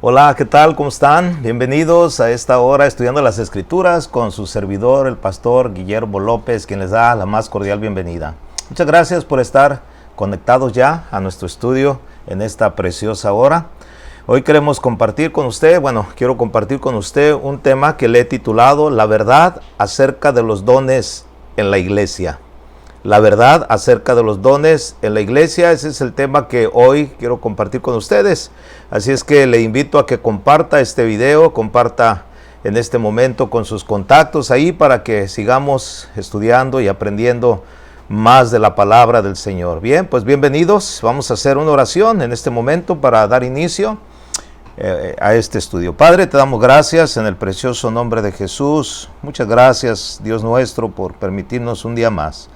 Hola, ¿qué tal? ¿Cómo están? Bienvenidos a esta hora estudiando las Escrituras con su servidor, el pastor Guillermo López, quien les da la más cordial bienvenida. Muchas gracias por estar conectados ya a nuestro estudio en esta preciosa hora. Hoy queremos compartir con usted, quiero compartir con usted un tema que le he titulado La verdad acerca de los dones en la iglesia. La verdad acerca de los dones en la iglesia, ese es el tema que hoy quiero compartir con ustedes. Así es que le invito a que comparta este video, comparta en este momento con sus contactos ahí para que sigamos estudiando y aprendiendo más de la palabra del Señor. Bien, pues bienvenidos. Vamos a hacer una oración en este momento para dar inicio a este estudio. Padre, te damos gracias en el precioso nombre de Jesús. Muchas gracias, Dios nuestro, por permitirnos un día más.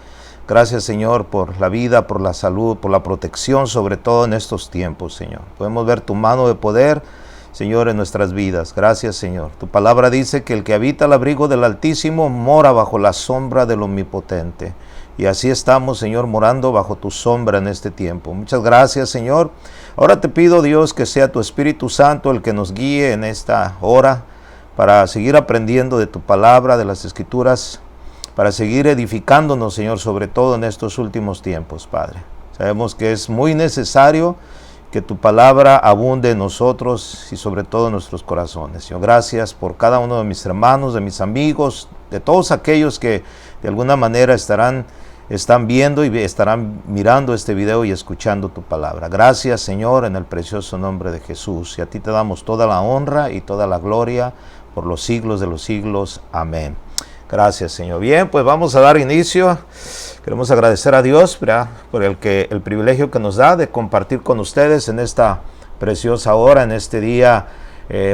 Gracias, Señor, por la vida, por la salud, por la protección, sobre todo en estos tiempos, Señor. Podemos ver tu mano de poder, Señor, en nuestras vidas. Gracias, Señor. Tu palabra dice que el que habita al abrigo del Altísimo mora bajo la sombra del Omnipotente. Y así estamos, Señor, morando bajo tu sombra en este tiempo. Muchas gracias, Señor. Ahora te pido, Dios, que sea tu Espíritu Santo el que nos guíe en esta hora para seguir aprendiendo de tu palabra, de las Escrituras, para seguir edificándonos, Señor, sobre todo en estos últimos tiempos, Padre. Sabemos que es muy necesario que tu palabra abunde en nosotros y sobre todo en nuestros corazones. Señor, gracias por cada uno de mis hermanos, de mis amigos, de todos aquellos que de alguna manera están viendo y estarán mirando este video y escuchando tu palabra. Gracias, Señor, en el precioso nombre de Jesús. Y a ti te damos toda la honra y toda la gloria por los siglos de los siglos. Amén. Gracias, Señor. Bien, pues vamos a dar inicio. Queremos agradecer a Dios, ¿verdad?, por el privilegio que nos da de compartir con ustedes en esta preciosa hora, en este día,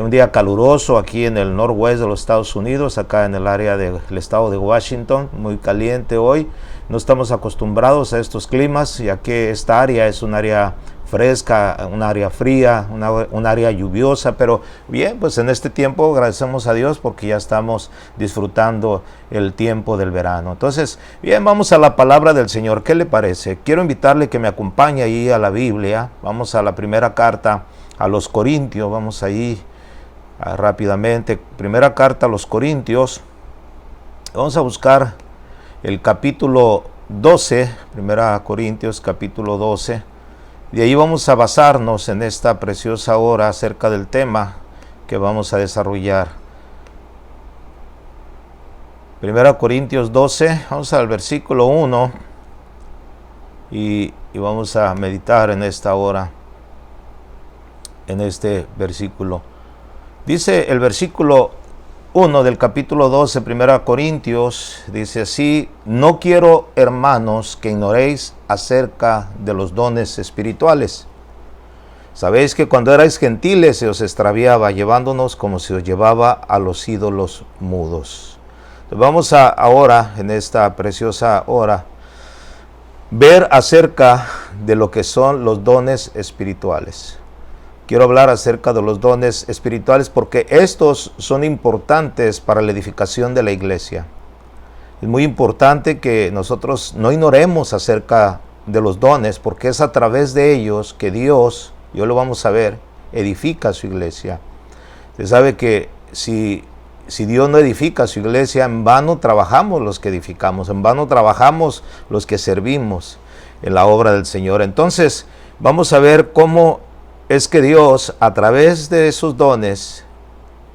un día caluroso aquí en el noroeste de los Estados Unidos, acá en el área del estado de Washington, muy caliente hoy. No estamos acostumbrados a estos climas, ya que esta área es un área fresca, un área fría, un área lluviosa, pero bien, pues en este tiempo agradecemos a Dios porque ya estamos disfrutando el tiempo del verano. Entonces, bien, vamos a la palabra del Señor. ¿Qué le parece? Quiero invitarle que me acompañe ahí a la Biblia. Vamos a la primera carta a los Corintios, vamos ahí rápidamente. Primera carta a los Corintios. Vamos a buscar el capítulo 12, Primera Corintios capítulo 12. De ahí vamos a basarnos en esta preciosa hora acerca del tema que vamos a desarrollar. 1 Corintios 12, vamos al versículo 1 y vamos a meditar en esta hora, en este versículo. Dice el versículo 1 del capítulo 12, 1 Corintios, dice así: no quiero, hermanos, que ignoréis acerca de los dones espirituales. Sabéis que cuando erais gentiles se os extraviaba, llevándonos como se os llevaba a los ídolos mudos. Entonces vamos ahora, en esta preciosa hora, ver acerca de lo que son los dones espirituales. Quiero hablar acerca de los dones espirituales porque estos son importantes para la edificación de la iglesia. Es muy importante que nosotros no ignoremos acerca de los dones porque es a través de ellos que Dios, yo lo vamos a ver, edifica su iglesia. Se sabe que si Dios no edifica su iglesia, en vano trabajamos los que edificamos, en vano trabajamos los que servimos en la obra del Señor. Entonces, vamos a ver cómo es que Dios, a través de esos dones,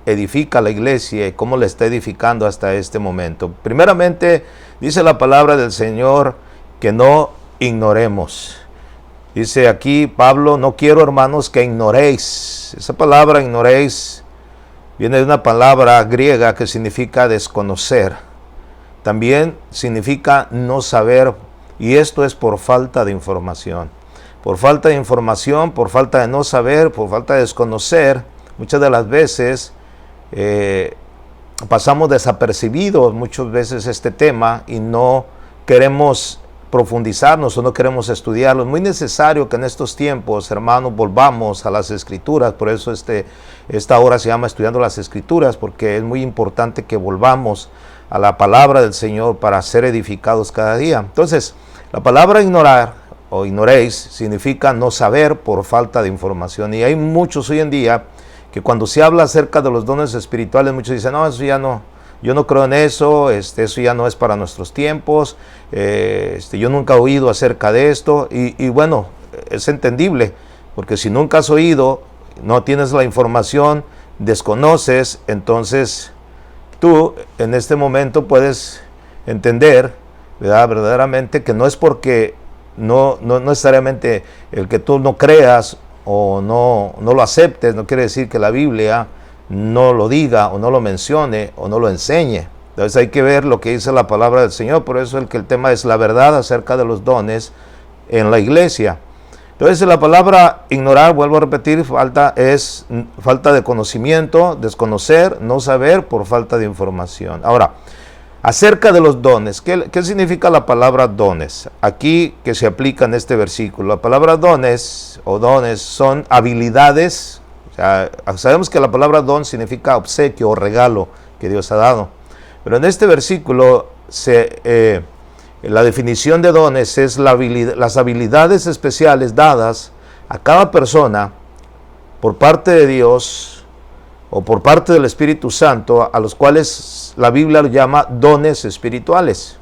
edifica la iglesia y cómo la está edificando hasta este momento. Primeramente, dice la palabra del Señor que no ignoremos. Dice aquí Pablo: no quiero, hermanos, que ignoréis. Esa palabra ignoréis viene de una palabra griega que significa desconocer. También significa no saber, y esto es por falta de información. Por falta de información, por falta de no saber, por falta de desconocer, muchas de las veces pasamos desapercibidos muchas veces este tema y no queremos profundizarnos o no queremos estudiarlo. Es muy necesario que en estos tiempos, hermanos, volvamos a las Escrituras. Por eso esta hora se llama Estudiando las Escrituras, porque es muy importante que volvamos a la palabra del Señor para ser edificados cada día. Entonces, la palabra ignorar o ignoréis significa no saber por falta de información. Y hay muchos hoy en día que cuando se habla acerca de los dones espirituales, muchos dicen, no, eso ya no, yo no creo en eso, eso ya no es para nuestros tiempos, yo nunca he oído acerca de esto, y bueno, es entendible, porque si nunca has oído, no tienes la información, desconoces, entonces tú en este momento puedes entender, ¿verdad?, verdaderamente que no es porque no necesariamente el que tú no creas o no lo aceptes, no quiere decir que la Biblia no lo diga o no lo mencione o no lo enseñe. Entonces hay que ver lo que dice la palabra del Señor. Por eso el tema es la verdad acerca de los dones en la iglesia. Entonces la palabra ignorar, vuelvo a repetir, es falta de conocimiento, desconocer, no saber por falta de información. Ahora, acerca de los dones, ¿qué significa la palabra dones? Aquí que se aplica en este versículo, la palabra dones o dones son habilidades. O sea, sabemos que la palabra don significa obsequio o regalo que Dios ha dado. Pero en este versículo la definición de dones es las habilidades especiales dadas a cada persona por parte de Dios o por parte del Espíritu Santo, a los cuales la Biblia lo llama dones espirituales.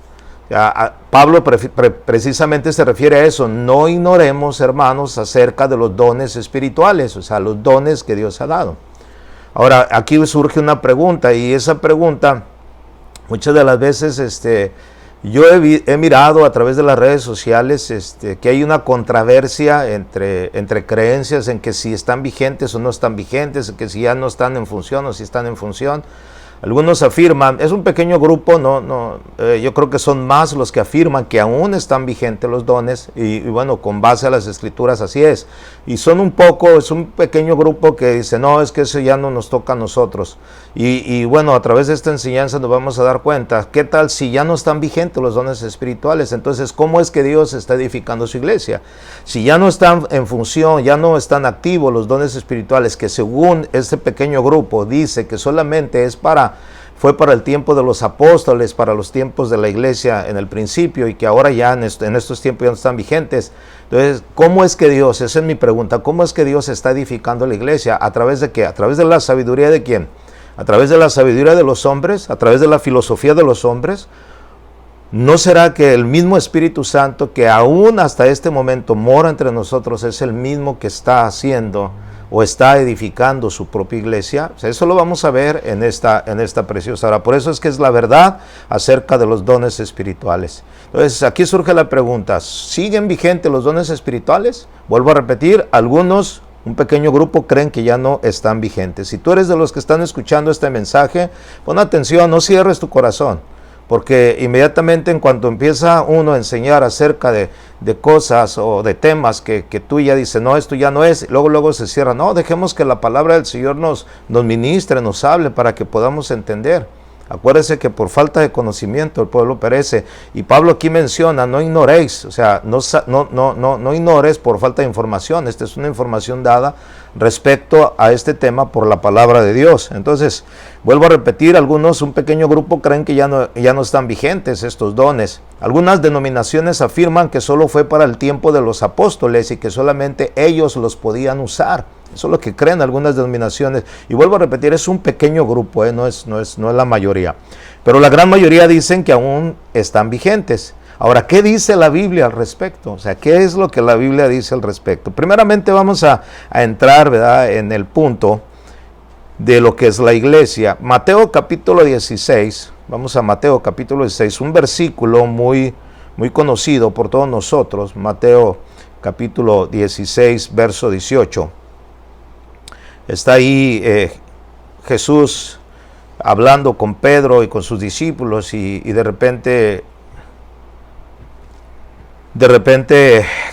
Pablo precisamente se refiere a eso. No ignoremos, hermanos, acerca de los dones espirituales, o sea, los dones que Dios ha dado. Ahora, aquí surge una pregunta, y esa pregunta, muchas de las veces, yo he mirado a través de las redes sociales que hay una controversia entre creencias en que si están vigentes o no están vigentes, que si ya no están en función o si están en función. Algunos afirman, es un pequeño grupo, yo creo que son más los que afirman que aún están vigentes los dones, y bueno, con base a las escrituras así es. Y es un pequeño grupo que dice, no, es que eso ya no nos toca a nosotros. Y bueno, a través de esta enseñanza nos vamos a dar cuenta, ¿qué tal si ya no están vigentes los dones espirituales? Entonces, ¿cómo es que Dios está edificando su iglesia? Si ya no están en función, ya no están activos los dones espirituales, que según este pequeño grupo dice que solamente fue para el tiempo de los apóstoles, para los tiempos de la iglesia en el principio, y que ahora ya en estos tiempos ya no están vigentes. Entonces, ¿cómo es que Dios, esa es mi pregunta, cómo es que Dios está edificando la iglesia? ¿A través de qué? ¿A través de la sabiduría de quién? ¿A través de la sabiduría de los hombres? ¿A través de la filosofía de los hombres? ¿No será que el mismo Espíritu Santo, que aún hasta este momento mora entre nosotros, es el mismo que está haciendo o está edificando su propia iglesia? O sea, eso lo vamos a ver en esta preciosa hora. Por eso es que es la verdad acerca de los dones espirituales. Entonces, aquí surge la pregunta, ¿siguen vigentes los dones espirituales? Vuelvo a repetir, algunos, un pequeño grupo, creen que ya no están vigentes. Si tú eres de los que están escuchando este mensaje, pon atención, no cierres tu corazón. Porque inmediatamente en cuanto empieza uno a enseñar acerca de cosas o de temas que tú ya dices, no, esto ya no es, luego se cierra. No, dejemos que la palabra del Señor nos ministre, nos hable para que podamos entender. Acuérdese que por falta de conocimiento el pueblo perece. Y Pablo aquí menciona, no ignoréis, o sea, no ignores por falta de información. Esta es una información dada respecto a este tema por la palabra de Dios. Entonces, vuelvo a repetir, un pequeño grupo creen que ya no están vigentes estos dones. Algunas denominaciones afirman que solo fue para el tiempo de los apóstoles y que solamente ellos los podían usar. Eso es lo que creen algunas denominaciones. Y vuelvo a repetir, es un pequeño grupo, no es la mayoría. Pero la gran mayoría dicen que aún están vigentes. Ahora, ¿qué dice la Biblia al respecto? O sea, ¿qué es lo que la Biblia dice al respecto? Primeramente vamos a entrar, ¿verdad?, en el punto de lo que es la iglesia. Mateo capítulo 16, vamos a Mateo capítulo 16, un versículo muy conocido por todos nosotros. Mateo capítulo 16, verso 18. Está ahí Jesús hablando con Pedro y con sus discípulos, y de repente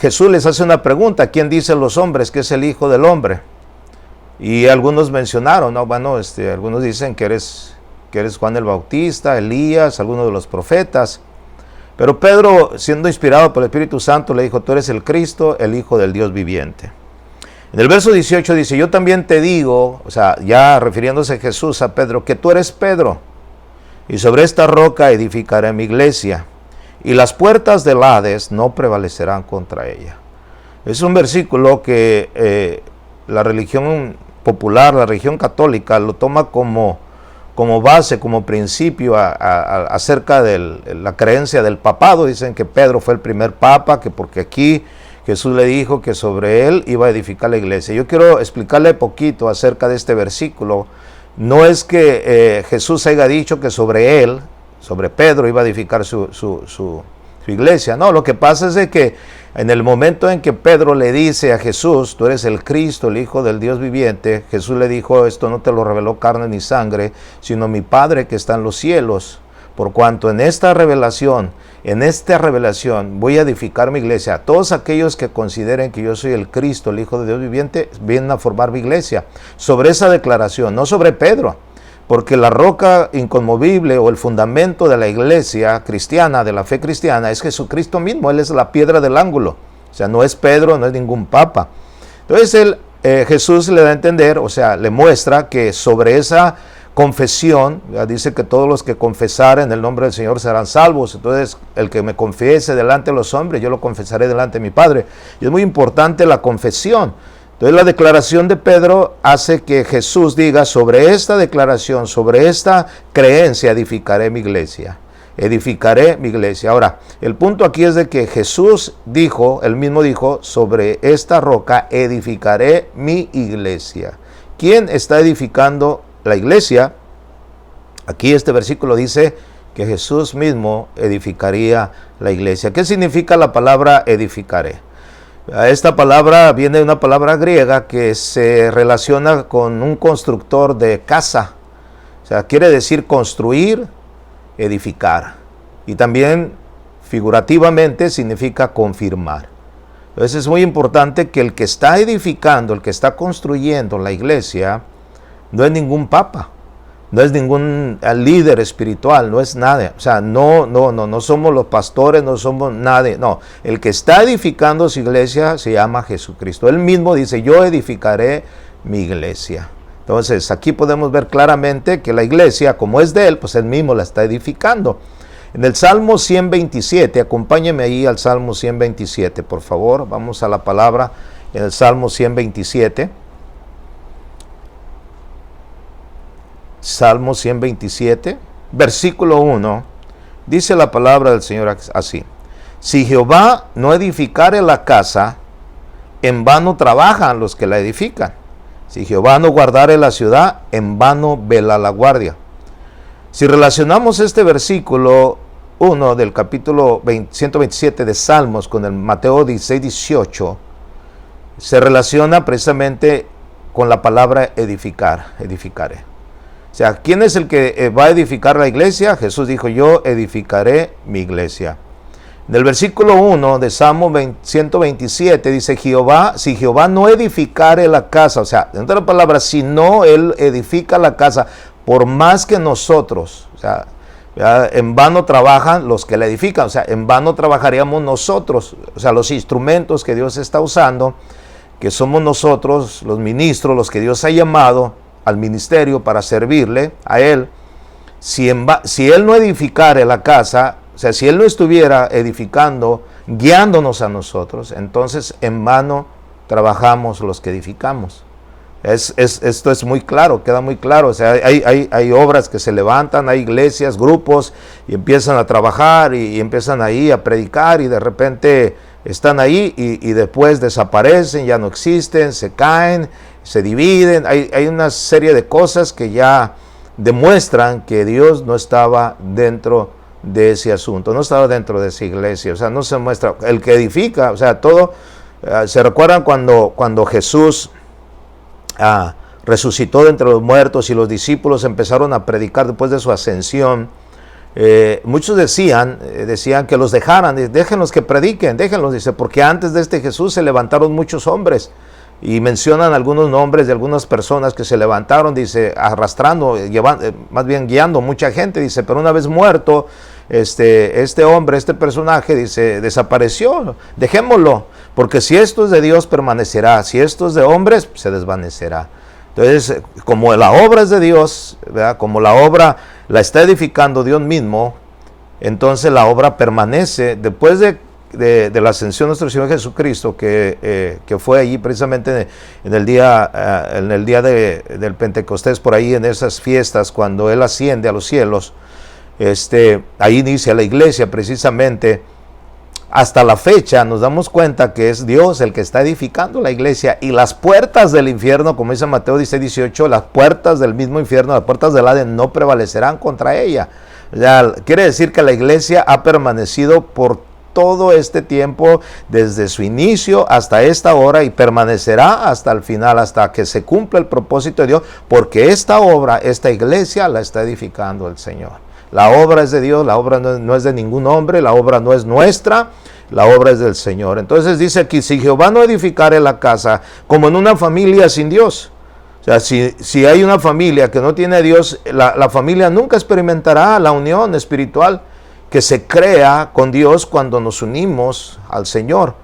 Jesús les hace una pregunta: ¿quién dicen los hombres que es el Hijo del Hombre? Y algunos mencionaron, algunos dicen que eres Juan el Bautista, Elías, algunos de los profetas. Pero Pedro, siendo inspirado por el Espíritu Santo, le dijo: tú eres el Cristo, el Hijo del Dios viviente. En el verso 18 dice: yo también te digo, o sea, ya refiriéndose Jesús a Pedro, que tú eres Pedro, y sobre esta roca edificaré mi iglesia, y las puertas del Hades no prevalecerán contra ella. Es un versículo que la religión popular, la religión católica, lo toma como base, como principio acerca de la creencia del papado. Dicen que Pedro fue el primer papa, que porque aquí Jesús le dijo que sobre él iba a edificar la iglesia. Yo quiero explicarle poquito acerca de este versículo. No es que Jesús haya dicho que sobre él, sobre Pedro, iba a edificar su iglesia. No, lo que pasa es de que en el momento en que Pedro le dice a Jesús, tú eres el Cristo, el Hijo del Dios viviente, Jesús le dijo, esto no te lo reveló carne ni sangre, sino mi Padre que está en los cielos. Por cuanto en esta revelación voy a edificar mi iglesia. Todos aquellos que consideren que yo soy el Cristo, el Hijo de Dios viviente, vienen a formar mi iglesia. Sobre esa declaración, no sobre Pedro. Porque la roca inconmovible o el fundamento de la iglesia cristiana, de la fe cristiana, es Jesucristo mismo. Él es la piedra del ángulo. O sea, no es Pedro, no es ningún papa. Entonces Jesús le da a entender, o sea, le muestra que sobre esa confesión, dice que todos los que confesaren el nombre del Señor serán salvos. Entonces, el que me confiese delante de los hombres, yo lo confesaré delante de mi Padre. Y es muy importante la confesión. Entonces la declaración de Pedro hace que Jesús diga, sobre esta declaración, sobre esta creencia edificaré mi iglesia. Edificaré mi iglesia. Ahora, el punto aquí es de que Jesús dijo, él mismo dijo, sobre esta roca edificaré mi iglesia. ¿Quién está edificando la iglesia? Aquí este versículo dice que Jesús mismo edificaría la iglesia. ¿Qué significa la palabra edificaré? Esta palabra viene de una palabra griega que se relaciona con un constructor de casa. O sea, quiere decir construir, edificar. Y también figurativamente significa confirmar. Entonces es muy importante que el que está edificando, el que está construyendo la iglesia, no es ningún papa, no es ningún líder espiritual, no es nada. O sea, no somos los pastores, no somos nadie. No, el que está edificando su iglesia se llama Jesucristo. Él mismo dice, yo edificaré mi iglesia. Entonces, aquí podemos ver claramente que la iglesia, como es de él, pues él mismo la está edificando. En el Salmo 127, acompáñeme ahí al Salmo 127, por favor. Vamos a la palabra en el Salmo 127. Salmo 127, versículo 1, dice la palabra del Señor así: si Jehová no edificare la casa, en vano trabajan los que la edifican. Si Jehová no guardare la ciudad, en vano vela la guardia. Si relacionamos este versículo 1 del capítulo 127 de Salmos con el Mateo 16, 18, se relaciona precisamente con la palabra edificar, edificaré. O sea, ¿quién es el que va a edificar la iglesia? Jesús dijo, yo edificaré mi iglesia. En el versículo 1 de Salmo 127 dice, si Jehová no edificare la casa, o sea, en otras palabras, si no él edifica la casa, por más que nosotros, o sea, en vano trabajan los que la edifican, o sea, en vano trabajaríamos nosotros, o sea, los instrumentos que Dios está usando, que somos nosotros, los ministros, los que Dios ha llamado al ministerio para servirle a él. Si él no edificare la casa, o sea, si él no estuviera edificando, guiándonos a nosotros, entonces en vano trabajamos los que edificamos. Esto es muy claro, queda muy claro. O sea, hay obras que se levantan, hay iglesias, grupos, y empiezan a trabajar y empiezan ahí a predicar, y de repente están ahí y después desaparecen, ya no existen, se caen, se dividen. Hay una serie de cosas que ya demuestran que Dios no estaba dentro de ese asunto, no estaba dentro de esa iglesia. O sea, no se muestra. El que edifica, o sea, todo, ¿se recuerdan cuando Jesús resucitó de entre los muertos y los discípulos empezaron a predicar después de su ascensión? Muchos decían que los dejaran, déjenlos que prediquen, déjenlos, dice, porque antes de este Jesús se levantaron muchos hombres, y mencionan algunos nombres de algunas personas que se levantaron, dice, arrastrando, más bien guiando mucha gente, dice, pero una vez muerto este hombre, este personaje, dice, desapareció, dejémoslo, porque si esto es de Dios permanecerá, si esto es de hombres se desvanecerá. Entonces, como la obra es de Dios, ¿verdad? Como la obra la está edificando Dios mismo, entonces la obra permanece. Después de de la ascensión de nuestro Señor Jesucristo, que fue allí precisamente en el día del Pentecostés, por ahí en esas fiestas, cuando Él asciende a los cielos, ahí inicia la iglesia precisamente. Hasta la fecha nos damos cuenta que es Dios el que está edificando la iglesia, y las puertas del infierno, como dice Mateo 18, las puertas del mismo infierno, las puertas del Hades no prevalecerán contra ella. O sea, quiere decir que la iglesia ha permanecido por todo este tiempo, desde su inicio hasta esta hora, y permanecerá hasta el final, hasta que se cumpla el propósito de Dios, porque esta obra, esta iglesia la está edificando el Señor. La obra es de Dios, la obra no es de ningún hombre, la obra no es nuestra, la obra es del Señor. Entonces dice aquí, si Jehová no edificare la casa, como en una familia sin Dios. O sea, si hay una familia que no tiene a Dios, la familia nunca experimentará la unión espiritual que se crea con Dios cuando nos unimos al Señor.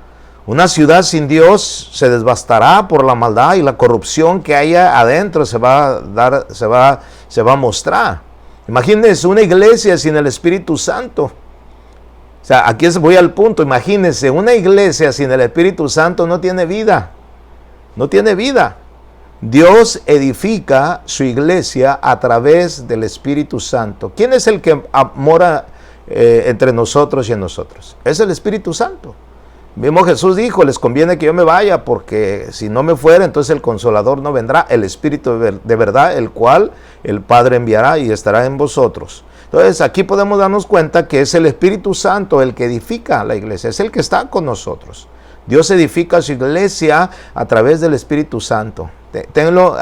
Una ciudad sin Dios se devastará por la maldad, y la corrupción que haya adentro se va a mostrar. Imagínense una iglesia sin el Espíritu Santo. O sea, aquí voy al punto. Imagínense, una iglesia sin el Espíritu Santo no tiene vida. No tiene vida. Dios edifica su iglesia a través del Espíritu Santo. ¿Quién es el que mora entre nosotros y en nosotros? Es el Espíritu Santo. Mismo Jesús dijo, les conviene que yo me vaya, porque si no me fuera, entonces el Consolador no vendrá, el Espíritu de verdad, el cual el Padre enviará y estará en vosotros. Entonces aquí podemos darnos cuenta que es el Espíritu Santo el que edifica la iglesia, es el que está con nosotros. Dios edifica su iglesia a través del Espíritu Santo. Tenlo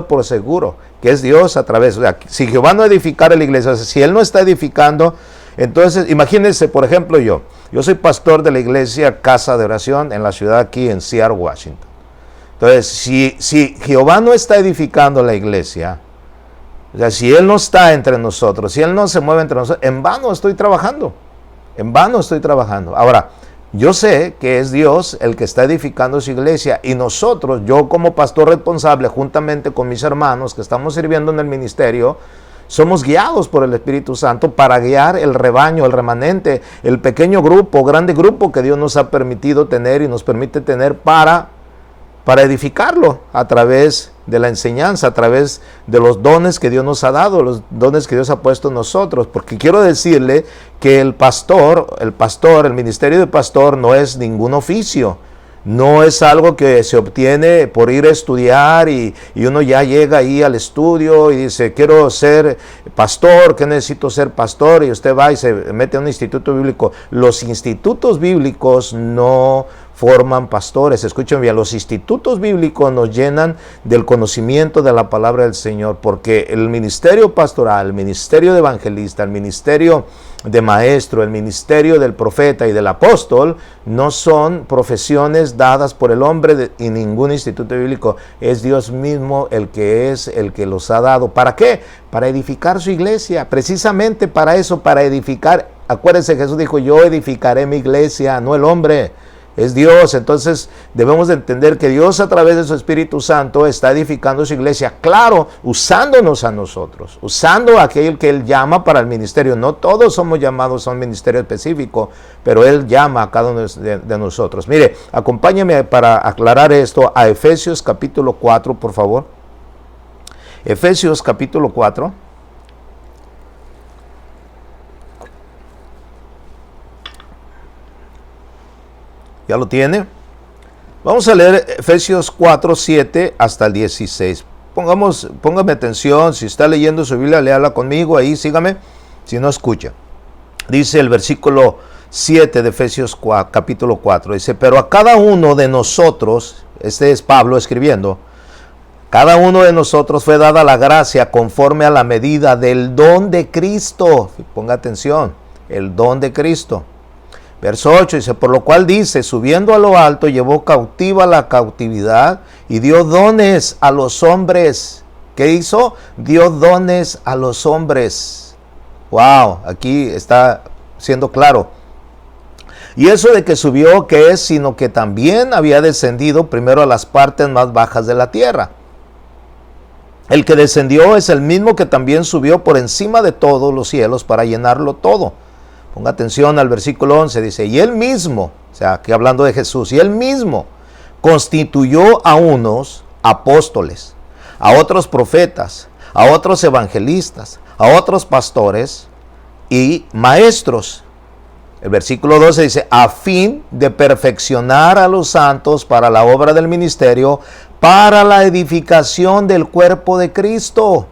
por seguro, que es Dios a través. O sea, si Jehová no edificara la iglesia, o sea, si Él no está edificando, entonces imagínense, por ejemplo, yo soy pastor de la iglesia Casa de Oración en la ciudad aquí en Seattle, Washington. Entonces, si Jehová no está edificando la iglesia, o sea, si Él no está entre nosotros, si Él no se mueve entre nosotros, en vano estoy trabajando. En vano estoy trabajando. Ahora, yo sé que es Dios el que está edificando su iglesia, y nosotros, yo como pastor responsable, juntamente con mis hermanos que estamos sirviendo en el ministerio, somos guiados por el Espíritu Santo para guiar el rebaño, el remanente, el pequeño grupo, grande grupo que Dios nos ha permitido tener y nos permite tener para edificarlo a través de la enseñanza, a través de los dones que Dios nos ha dado, los dones que Dios ha puesto en nosotros. Porque quiero decirle que el ministerio de pastor no es ningún oficio. No es algo que se obtiene por ir a estudiar y uno ya llega ahí al estudio y dice, quiero ser pastor, ¿qué necesito ser pastor? Y usted va y se mete a un instituto bíblico. Los institutos bíblicos no forman pastores. Escuchen bien, los institutos bíblicos nos llenan del conocimiento de la palabra del Señor, porque el ministerio pastoral, el ministerio de evangelista, el ministerio de maestro, el ministerio del profeta y del apóstol no son profesiones dadas por el hombre y ningún instituto bíblico. Es Dios mismo el que los ha dado. ¿Para qué? Para edificar su iglesia, precisamente para eso, para edificar. Acuérdense, Jesús dijo, yo edificaré mi iglesia, no el hombre. Es Dios. Entonces debemos de entender que Dios a través de su Espíritu Santo está edificando su iglesia, claro, usándonos a nosotros, usando a aquel que Él llama para el ministerio. No todos somos llamados a un ministerio específico, pero Él llama a cada uno de nosotros. Mire, acompáñame para aclarar esto a Efesios capítulo 4, por favor. Efesios capítulo 4. ¿Ya lo tiene? Vamos a leer Efesios 4, 7 hasta el 16. Póngame atención, si está leyendo su Biblia, léala conmigo, ahí sígame, si no escucha. Dice el versículo 7 de Efesios 4, capítulo 4, dice, pero a cada uno de nosotros, este es Pablo escribiendo, cada uno de nosotros fue dada la gracia conforme a la medida del don de Cristo. Ponga atención, el don de Cristo. Verso 8 dice, por lo cual dice, subiendo a lo alto, llevó cautiva la cautividad y dio dones a los hombres. ¿Qué hizo? Dio dones a los hombres. Wow, aquí está siendo claro. Y eso de que subió, ¿qué es? Sino que también había descendido primero a las partes más bajas de la tierra. El que descendió es el mismo que también subió por encima de todos los cielos para llenarlo todo. Ponga atención al versículo 11, dice, y él mismo, o sea, aquí hablando de Jesús, y él mismo constituyó a unos apóstoles, a otros profetas, a otros evangelistas, a otros pastores y maestros. El versículo 12 dice, a fin de perfeccionar a los santos para la obra del ministerio, para la edificación del cuerpo de Cristo,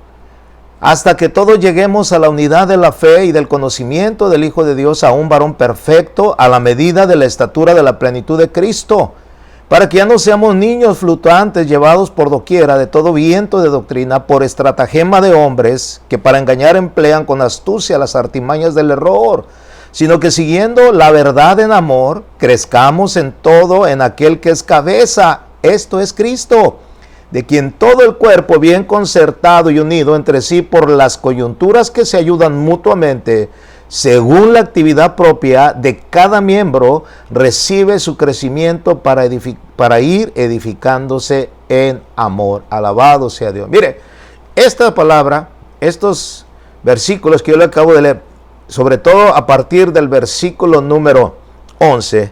hasta que todos lleguemos a la unidad de la fe y del conocimiento del Hijo de Dios, a un varón perfecto, a la medida de la estatura de la plenitud de Cristo, para que ya no seamos niños fluctuantes, llevados por doquiera de todo viento de doctrina, por estratagema de hombres, que para engañar emplean con astucia las artimañas del error, sino que siguiendo la verdad en amor, crezcamos en todo en aquel que es cabeza, esto es Cristo, de quien todo el cuerpo, bien concertado y unido entre sí por las coyunturas que se ayudan mutuamente, según la actividad propia de cada miembro, recibe su crecimiento para ir edificándose en amor. Alabado sea Dios. Mire, esta palabra, estos versículos que yo le acabo de leer, sobre todo a partir del versículo número 11,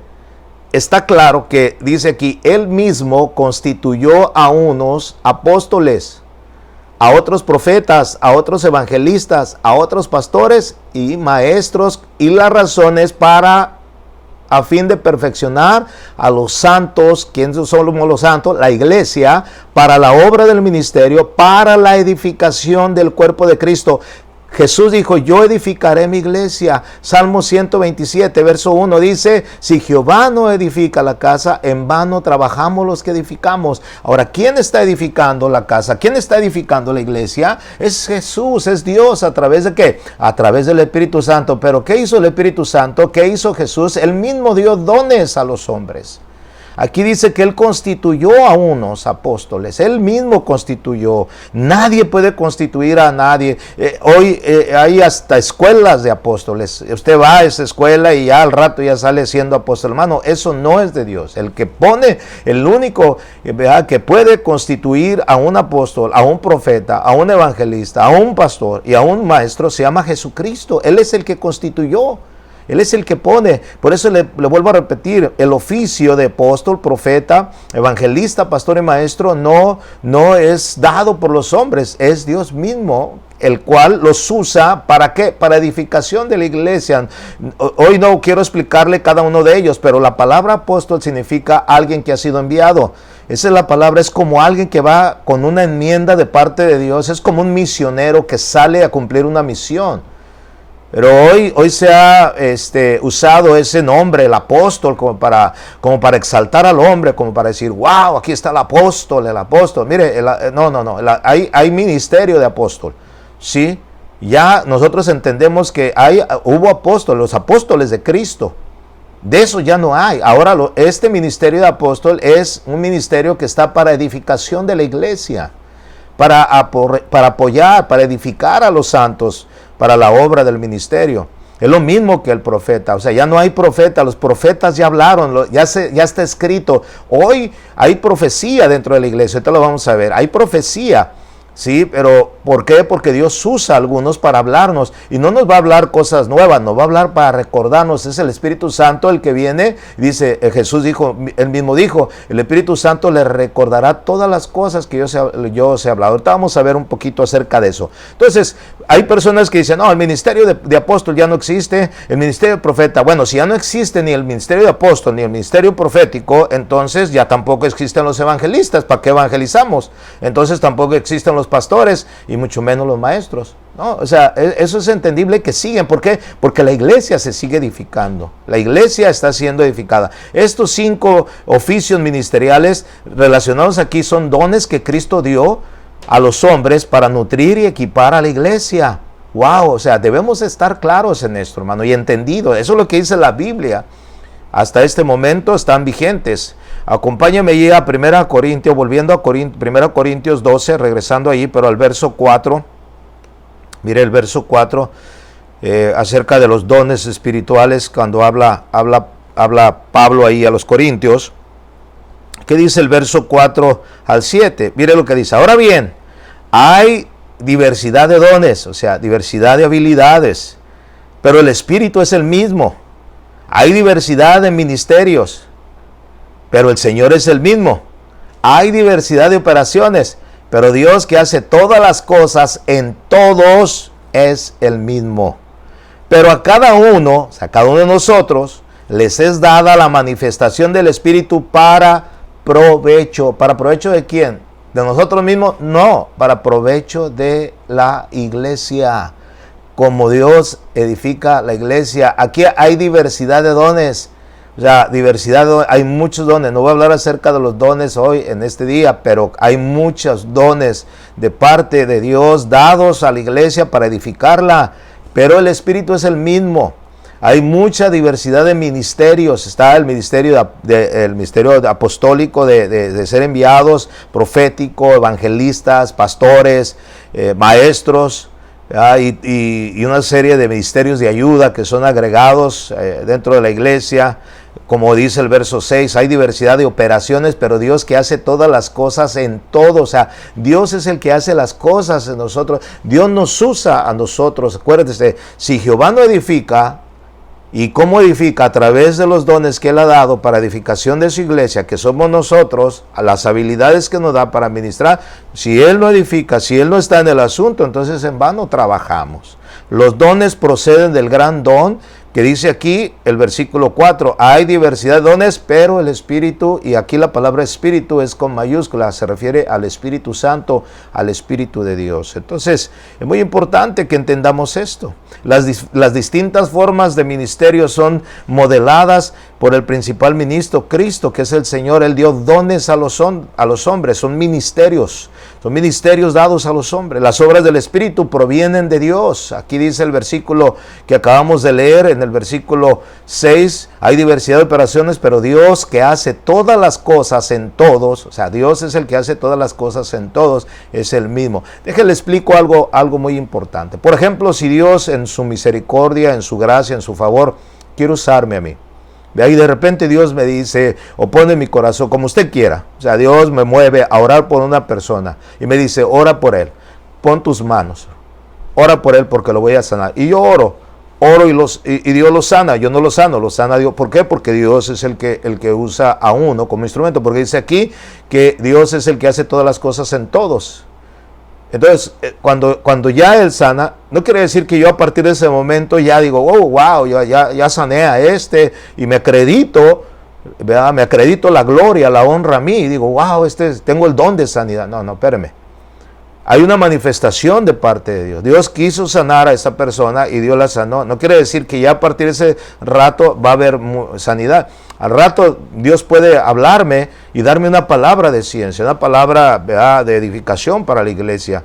está claro que dice aquí, él mismo constituyó a unos apóstoles, a otros profetas, a otros evangelistas, a otros pastores y maestros, y las razones para, a fin de perfeccionar a los santos. ¿Quiénes son los santos? La iglesia, para la obra del ministerio, para la edificación del cuerpo de Cristo. Jesús dijo, yo edificaré mi iglesia. Salmo 127, verso 1 dice, si Jehová no edifica la casa, en vano trabajamos los que edificamos. Ahora, ¿quién está edificando la casa? ¿Quién está edificando la iglesia? Es Jesús, es Dios. ¿A través de qué? A través del Espíritu Santo. ¿Pero qué hizo el Espíritu Santo? ¿Qué hizo Jesús? Él mismo dio dones a los hombres. Aquí dice que él constituyó a unos apóstoles, él mismo constituyó. Nadie puede constituir a nadie. Hoy hay hasta escuelas de apóstoles. Usted va a esa escuela y ya al rato ya sale siendo apóstol. Hermano, eso no es de Dios. El que pone, el único que puede constituir a un apóstol, a un profeta, a un evangelista, a un pastor y a un maestro se llama Jesucristo. Él es el que constituyó. Él es el que pone. Por eso le vuelvo a repetir, el oficio de apóstol, profeta, evangelista, pastor y maestro no es dado por los hombres, es Dios mismo el cual los usa. ¿Para qué? Para edificación de la iglesia. Hoy no quiero explicarle cada uno de ellos, pero la palabra apóstol significa alguien que ha sido enviado. Esa es la palabra, es como alguien que va con una enmienda de parte de Dios, es como un misionero que sale a cumplir una misión. Pero hoy se ha usado ese nombre, el apóstol, como para exaltar al hombre, como para decir, wow, aquí está el apóstol. Mire, hay ministerio de apóstol, ¿sí? Ya nosotros entendemos que hubo apóstoles, los apóstoles de Cristo. De eso ya no hay. Ahora este ministerio de apóstol es un ministerio que está para edificación de la iglesia, para apoyar, para edificar a los santos, para la obra del ministerio. Es lo mismo que el profeta. O sea, ya no hay profeta. Los profetas ya hablaron, ya está escrito. Hoy hay profecía dentro de la iglesia. Esto lo vamos a ver. Hay profecía. Sí, pero ¿por qué? Porque Dios usa a algunos para hablarnos, y no nos va a hablar cosas nuevas, nos va a hablar para recordarnos. Es el Espíritu Santo el que viene. Dice, Jesús dijo, él mismo dijo, el Espíritu Santo le recordará todas las cosas que yo os he hablado. Ahorita vamos a ver un poquito acerca de eso. Entonces, hay personas que dicen, no, el ministerio de apóstol ya no existe, el ministerio de profeta. Bueno, si ya no existe ni el ministerio de apóstol ni el ministerio profético, entonces ya tampoco existen los evangelistas. ¿Para qué evangelizamos? Entonces tampoco existen los pastores y mucho menos los maestros, ¿no? O sea, eso es entendible que siguen. ¿Por qué? Porque la iglesia se sigue edificando. La iglesia está siendo edificada. Estos 5 oficios ministeriales relacionados aquí son dones que Cristo dio a los hombres para nutrir y equipar a la iglesia. Wow, o sea, debemos estar claros en esto, hermano, y entendido. Eso es lo que dice la Biblia. Hasta este momento están vigentes. Acompáñame allí a 1 Corintios, volviendo a 1 Corintios 12, regresando ahí, pero al verso 4. Mire el verso 4, acerca de los dones espirituales, cuando habla Pablo ahí a los Corintios. ¿Qué dice el verso 4 al 7? Mire lo que dice. Ahora bien, hay diversidad de dones, o sea, diversidad de habilidades, pero el Espíritu es el mismo. Hay diversidad de ministerios, pero el Señor es el mismo. Hay diversidad de operaciones, pero Dios que hace todas las cosas en todos es el mismo. Pero a cada uno, o sea, a cada uno de nosotros, les es dada la manifestación del Espíritu para provecho. ¿Para provecho de quién? ¿De nosotros mismos? No, para provecho de la iglesia. Como Dios edifica la iglesia. Aquí hay diversidad de dones. O sea, hay muchos dones. No voy a hablar acerca de los dones hoy en este día, pero hay muchos dones de parte de Dios dados a la iglesia para edificarla. Pero el Espíritu es el mismo. Hay mucha diversidad de ministerios. Está el ministerio apostólico de ser enviados, profético, evangelistas, pastores, maestros, y una serie de ministerios de ayuda que son agregados dentro de la iglesia. Como dice el verso 6, hay diversidad de operaciones, pero Dios que hace todas las cosas en todo. O sea, Dios es el que hace las cosas en nosotros. Dios nos usa a nosotros. Acuérdense, si Jehová no edifica, ¿y cómo edifica? A través de los dones que Él ha dado para edificación de su iglesia, que somos nosotros, a las habilidades que nos da para ministrar. Si Él no edifica, si Él no está en el asunto, entonces en vano trabajamos. Los dones proceden del gran don, que dice aquí el versículo 4, hay diversidad de dones, pero el Espíritu, y aquí la palabra Espíritu es con mayúscula, se refiere al Espíritu Santo, al Espíritu de Dios. Entonces, es muy importante que entendamos esto. Las distintas formas de ministerio son modeladas por el principal ministro, Cristo, que es el Señor. Él dio dones a los hombres, son ministerios dados a los hombres. Las obras del Espíritu provienen de Dios. Aquí dice el versículo que acabamos de leer, en el versículo 6, hay diversidad de operaciones, pero Dios que hace todas las cosas en todos, o sea, Dios es el que hace todas las cosas en todos, es el mismo. Déjenle explico algo muy importante. Por ejemplo, si Dios en su misericordia, en su gracia, en su favor, quiere usarme a mí, de ahí de repente Dios me dice, o pone en mi corazón, como usted quiera. O sea, Dios me mueve a orar por una persona y me dice, ora por él, pon tus manos, ora por él porque lo voy a sanar. Y yo oro y Dios lo sana. Yo no lo sano, lo sana Dios. ¿Por qué? Porque Dios es el que usa a uno como instrumento. Porque dice aquí que Dios es el que hace todas las cosas en todos. Entonces, cuando ya Él sana, no quiere decir que yo a partir de ese momento ya digo, oh, wow, ya sané a y me acredito, ¿verdad? Me acredito la gloria, la honra a mí, y digo, wow, tengo el don de sanidad. No, espérame. Hay una manifestación de parte de Dios. Dios quiso sanar a esa persona y Dios la sanó. No quiere decir que ya a partir de ese rato va a haber sanidad. Al rato Dios puede hablarme y darme una palabra de ciencia, una palabra, ¿verdad?, de edificación para la iglesia.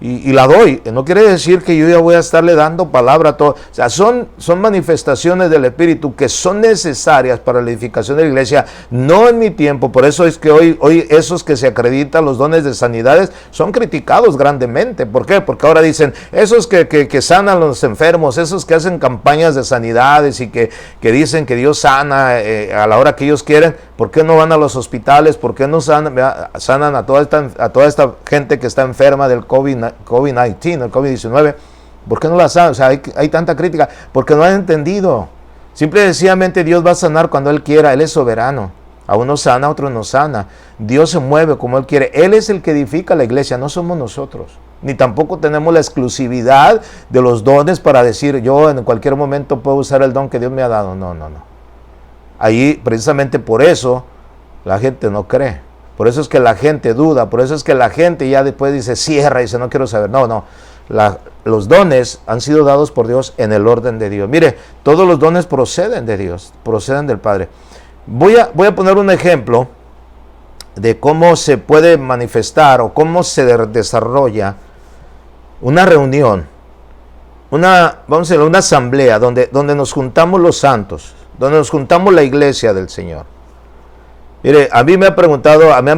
Y la doy. No quiere decir que yo ya voy a estarle dando palabra a todo. O sea, son manifestaciones del Espíritu que son necesarias para la edificación de la iglesia, no en mi tiempo. Por eso es que hoy esos que se acreditan los dones de sanidades son criticados grandemente. ¿Por qué? Porque ahora dicen, esos que sanan a los enfermos, esos que hacen campañas de sanidades y que dicen que Dios sana a la hora que ellos quieren, ¿por qué no van a los hospitales? ¿Por qué no sanan a toda esta gente que está enferma del COVID-19, el COVID-19? ¿Por qué no la sanan? O sea, hay tanta crítica, porque no han entendido. Simple y sencillamente Dios va a sanar cuando Él quiera. Él es soberano. A uno sana, a otro no sana. Dios se mueve como Él quiere. Él es el que edifica la iglesia, no somos nosotros. Ni tampoco tenemos la exclusividad de los dones para decir, yo en cualquier momento puedo usar el don que Dios me ha dado. No. Ahí, precisamente por eso, la gente no cree. Por eso es que la gente duda. Por eso es que la gente ya después dice, cierra y dice, no quiero saber. No. Los dones han sido dados por Dios en el orden de Dios. Mire, todos los dones proceden de Dios, proceden del Padre. Voy a poner un ejemplo de cómo se puede manifestar o cómo se desarrolla una reunión, una asamblea donde nos juntamos los santos, donde nos juntamos la iglesia del Señor. Mire, me han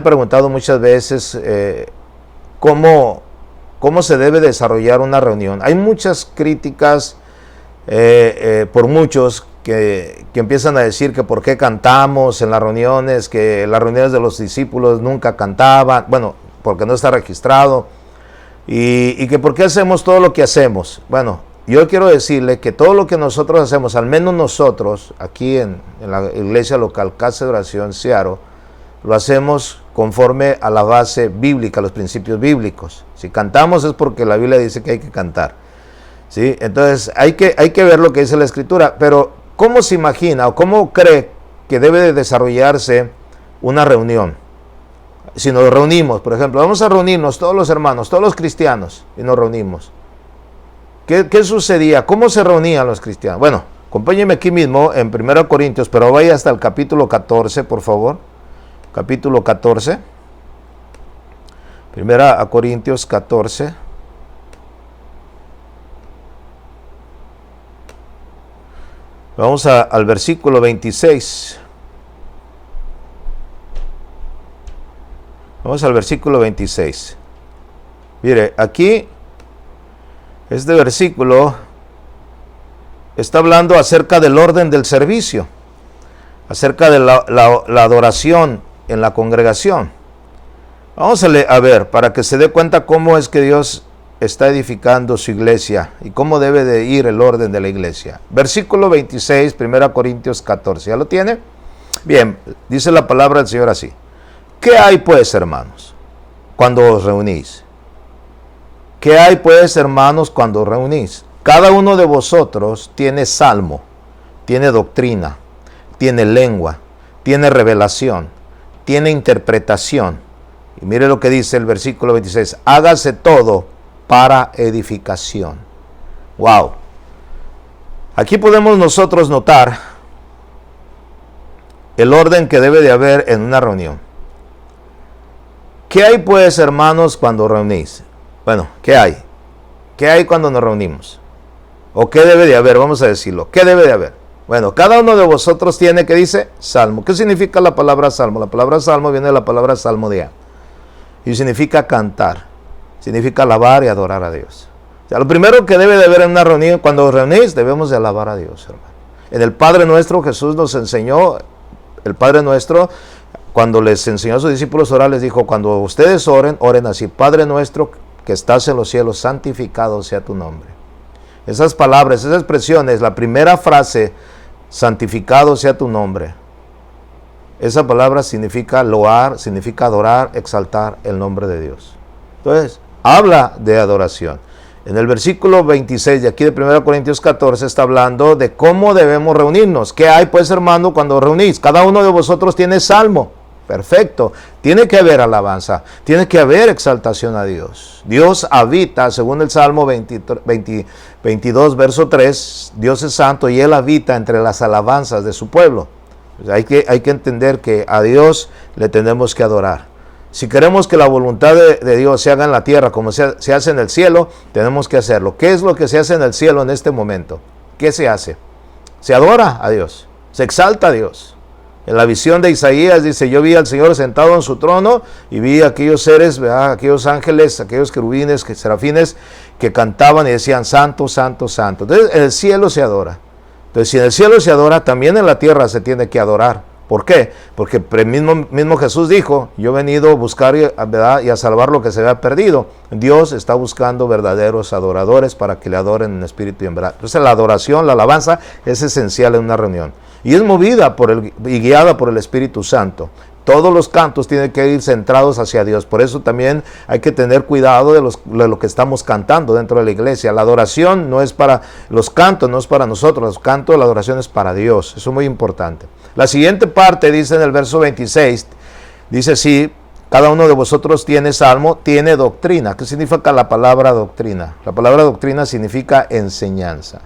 preguntado muchas veces cómo se debe desarrollar una reunión. Hay muchas críticas por muchos que empiezan a decir que por qué cantamos en las reuniones, que las reuniones de los discípulos nunca cantaban, bueno, porque no está registrado, y que por qué hacemos todo lo que hacemos. Bueno, yo quiero decirle que todo lo que nosotros hacemos, al menos nosotros, aquí en la iglesia local, Casa de Oración, Seattle, lo hacemos conforme a la base bíblica, los principios bíblicos. Si cantamos es porque la Biblia dice que hay que cantar, ¿sí? Entonces hay que ver lo que dice la Escritura, pero ¿cómo se imagina o cómo cree que debe de desarrollarse una reunión? Si nos reunimos, por ejemplo, vamos a reunirnos todos los hermanos, todos los cristianos, y nos reunimos. ¿Qué sucedía? ¿Cómo se reunían los cristianos? Bueno, acompáñenme aquí mismo en 1 Corintios, pero vaya hasta el capítulo 14, por favor. Capítulo 14. 1 Corintios 14. Vamos al versículo 26. Vamos al versículo 26. Mire, aquí este versículo está hablando acerca del orden del servicio, acerca de la adoración en la congregación. Vamos a ver, para que se dé cuenta cómo es que Dios está edificando su iglesia y cómo debe de ir el orden de la iglesia. Versículo 26, 1 Corintios 14. ¿Ya lo tiene? Bien, dice la palabra del Señor así. ¿Qué hay pues, hermanos, cuando os reunís? ¿Qué hay pues, hermanos, cuando os reunís? Cada uno de vosotros tiene salmo, tiene doctrina, tiene lengua, tiene revelación, tiene interpretación. Y mire lo que dice el versículo 26. Hágase todo para edificación. Wow. Aquí podemos nosotros notar el orden que debe de haber en una reunión. ¿Qué hay pues, hermanos, cuando reunís? Bueno, ¿qué hay? ¿Qué hay cuando nos reunimos? ¿O qué debe de haber? Vamos a decirlo. ¿Qué debe de haber? Bueno, cada uno de vosotros tiene, ¿qué dice? Salmo. ¿Qué significa la palabra salmo? La palabra salmo viene de la palabra salmodiar. Y significa cantar. Significa alabar y adorar a Dios. O sea, lo primero que debe de haber en una reunión, cuando os reunís, debemos de alabar a Dios, hermano. En el Padre Nuestro, Jesús nos enseñó, el Padre Nuestro, cuando les enseñó a sus discípulos a orar, les dijo, cuando ustedes oren, oren así, Padre Nuestro que estás en los cielos, santificado sea tu nombre. Esas palabras, esas expresiones, la primera frase, santificado sea tu nombre. Esa palabra significa loar, significa adorar, exaltar el nombre de Dios. Entonces, habla de adoración. En el versículo 26 de aquí de 1 Corintios 14 está hablando de cómo debemos reunirnos. ¿Qué hay pues, hermano, cuando reunís? Cada uno de vosotros tiene salmo. Perfecto. Tiene que haber alabanza. Tiene que haber exaltación a Dios. Dios habita, según el Salmo 22, verso 3, Dios es santo y Él habita entre las alabanzas de su pueblo. Pues hay que entender que a Dios le tenemos que adorar. Si queremos que la voluntad de Dios se haga en la tierra como se hace en el cielo, tenemos que hacerlo. ¿Qué es lo que se hace en el cielo en este momento? ¿Qué se hace? Se adora a Dios, se exalta a Dios. En la visión de Isaías dice, yo vi al Señor sentado en su trono y vi a aquellos seres, ¿verdad? Aquellos ángeles, aquellos querubines, serafines que cantaban y decían, santo, santo, santo. Entonces en el cielo se adora. Entonces si en el cielo se adora, también en la tierra se tiene que adorar. ¿Por qué? Porque el mismo Jesús dijo, yo he venido a buscar, ¿verdad?, y a salvar lo que se había perdido. Dios está buscando verdaderos adoradores para que le adoren en espíritu y en verdad. Entonces la adoración, la alabanza es esencial en una reunión. Y es movida y guiada por el Espíritu Santo. Todos los cantos tienen que ir centrados hacia Dios. Por eso también hay que tener cuidado de lo que estamos cantando dentro de la iglesia. La adoración no es para los cantos, no es para nosotros. Los cantos, la adoración es para Dios. Eso es muy importante. La siguiente parte dice en el verso 26, dice sí, cada uno de vosotros tiene salmo, tiene doctrina. ¿Qué significa la palabra doctrina? La palabra doctrina significa enseñanza.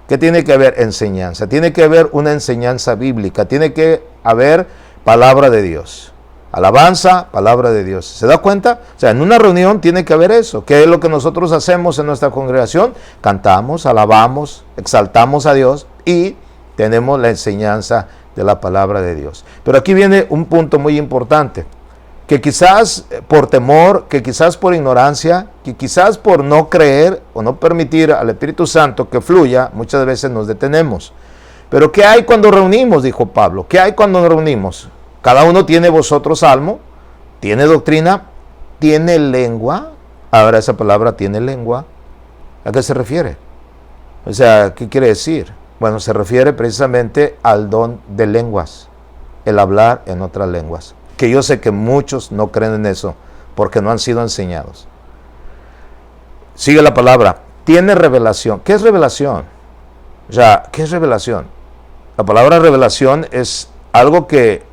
¿Qué tiene que haber? Enseñanza. Tiene que haber una enseñanza bíblica. Tiene que haber palabra de Dios. Alabanza, palabra de Dios. ¿Se da cuenta? O sea, en una reunión tiene que haber eso. ¿Qué es lo que nosotros hacemos en nuestra congregación? Cantamos, alabamos, exaltamos a Dios y tenemos la enseñanza de la palabra de Dios. Pero aquí viene un punto muy importante. Que quizás por temor, que quizás por ignorancia, que quizás por no creer o no permitir al Espíritu Santo que fluya, muchas veces nos detenemos. Pero ¿qué hay cuando reunimos? Dijo Pablo. ¿Qué hay cuando nos reunimos? Cada uno tiene vosotros salmo, tiene doctrina, tiene lengua. Ahora esa palabra tiene lengua. ¿A qué se refiere? O sea, ¿qué quiere decir? Bueno, se refiere precisamente al don de lenguas, el hablar en otras lenguas. Que yo sé que muchos no creen en eso, porque no han sido enseñados. Sigue la palabra, tiene revelación. ¿Qué es revelación? O sea, ¿qué es revelación? La palabra revelación es algo que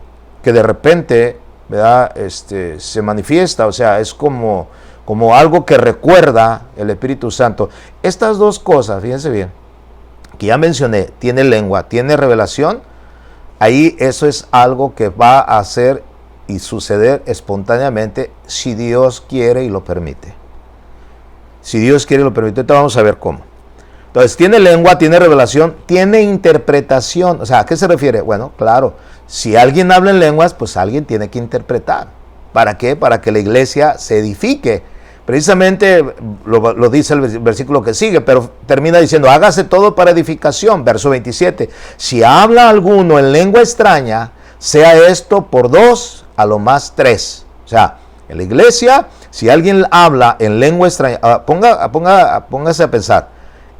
de repente, ¿verdad? Se manifiesta, o sea, es como algo que recuerda el Espíritu Santo. Estas dos cosas, fíjense bien, que ya mencioné, tiene lengua, tiene revelación, ahí eso es algo que va a hacer y suceder espontáneamente si Dios quiere y lo permite. Si Dios quiere y lo permite, entonces vamos a ver cómo. Entonces, tiene lengua, tiene revelación, tiene interpretación. O sea, ¿a qué se refiere? Bueno, claro, si alguien habla en lenguas, pues alguien tiene que interpretar. ¿Para qué? Para que la iglesia se edifique. Precisamente lo dice el versículo que sigue, pero termina diciendo, hágase todo para edificación. Verso 27. Si habla alguno en lengua extraña, sea esto por 2, a lo más 3. O sea, en la iglesia, si alguien habla en lengua extraña, póngase a pensar.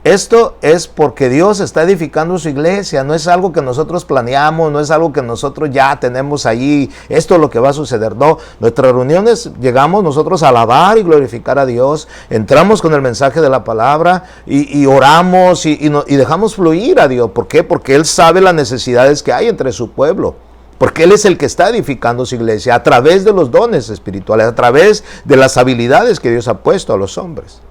Esto es porque Dios está edificando su iglesia, no es algo que nosotros planeamos, no es algo que nosotros ya tenemos allí, esto es lo que va a suceder. No, nuestras reuniones llegamos nosotros a alabar y glorificar a Dios, entramos con el mensaje de la palabra y oramos y dejamos fluir a Dios. ¿Por qué? Porque Él sabe las necesidades que hay entre su pueblo. Porque Él es el que está edificando su iglesia a través de los dones espirituales, a través de las habilidades que Dios ha puesto a los hombres.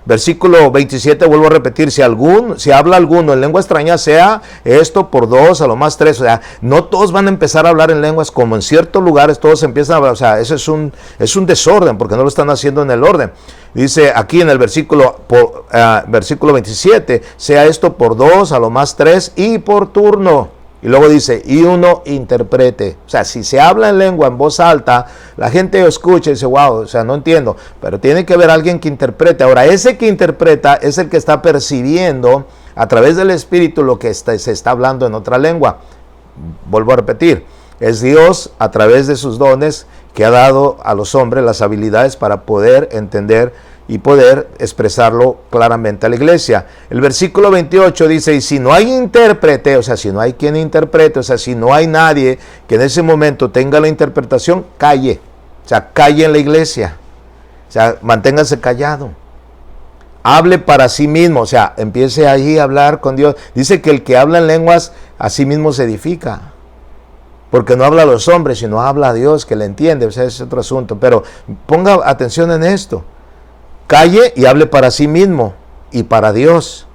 Versículo 27, vuelvo a repetir, si habla alguno en lengua extraña, sea esto por 2, a lo más 3. O sea, no todos van a empezar a hablar en lenguas, como en ciertos lugares todos empiezan a hablar. O sea, eso es un desorden, porque no lo están haciendo en el orden. Dice aquí en el versículo 27, sea esto por 2, a lo más 3, y por turno. Y luego dice, y uno interprete. O sea, si se habla en lengua en voz alta, la gente escucha y dice, wow, o sea, no entiendo. Pero tiene que haber alguien que interprete. Ahora, ese que interpreta es el que está percibiendo a través del Espíritu lo que se está hablando en otra lengua. Vuelvo a repetir, es Dios a través de sus dones que ha dado a los hombres las habilidades para poder entender y poder expresarlo claramente a la iglesia. El versículo 28 dice, y si no hay intérprete, o sea, si no hay quien interprete, o sea, si no hay nadie que en ese momento tenga la interpretación, calle. O sea, calle en la iglesia. O sea, manténgase callado. Hable para sí mismo, o sea, empiece allí a hablar con Dios. Dice que el que habla en lenguas, a sí mismo se edifica. Porque no habla a los hombres, sino habla a Dios, que le entiende. O sea, es otro asunto. Pero ponga atención en esto. Calle y hable para sí mismo y para Dios.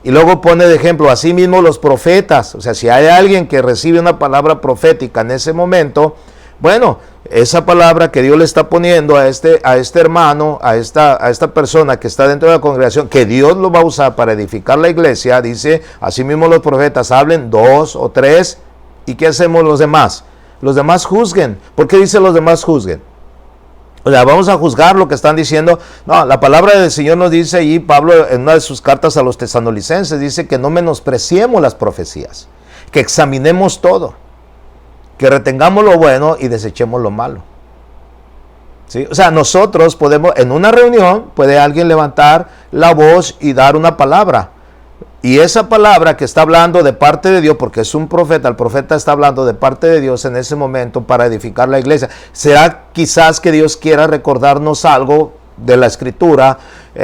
Y luego pone de ejemplo a sí mismo los profetas. O sea, si hay alguien que recibe una palabra profética en ese momento, bueno, esa palabra que Dios le está poniendo a este hermano, a esta persona que está dentro de la congregación, que Dios lo va a usar para edificar la iglesia, dice, así mismo los profetas hablen 2 o 3. ¿Y qué hacemos los demás? Los demás juzguen. ¿Por qué dice los demás juzguen? O sea, vamos a juzgar lo que están diciendo. No, la palabra del Señor nos dice allí, Pablo en una de sus cartas a los tesalonicenses, dice que no menospreciemos las profecías, que examinemos todo, que retengamos lo bueno y desechemos lo malo. ¿Sí? O sea, nosotros podemos, en una reunión, puede alguien levantar la voz y dar una palabra. Y esa palabra que está hablando de parte de Dios, porque es un profeta, el profeta está hablando de parte de Dios en ese momento para edificar la iglesia. ¿Será quizás que Dios quiera recordarnos algo de la Escritura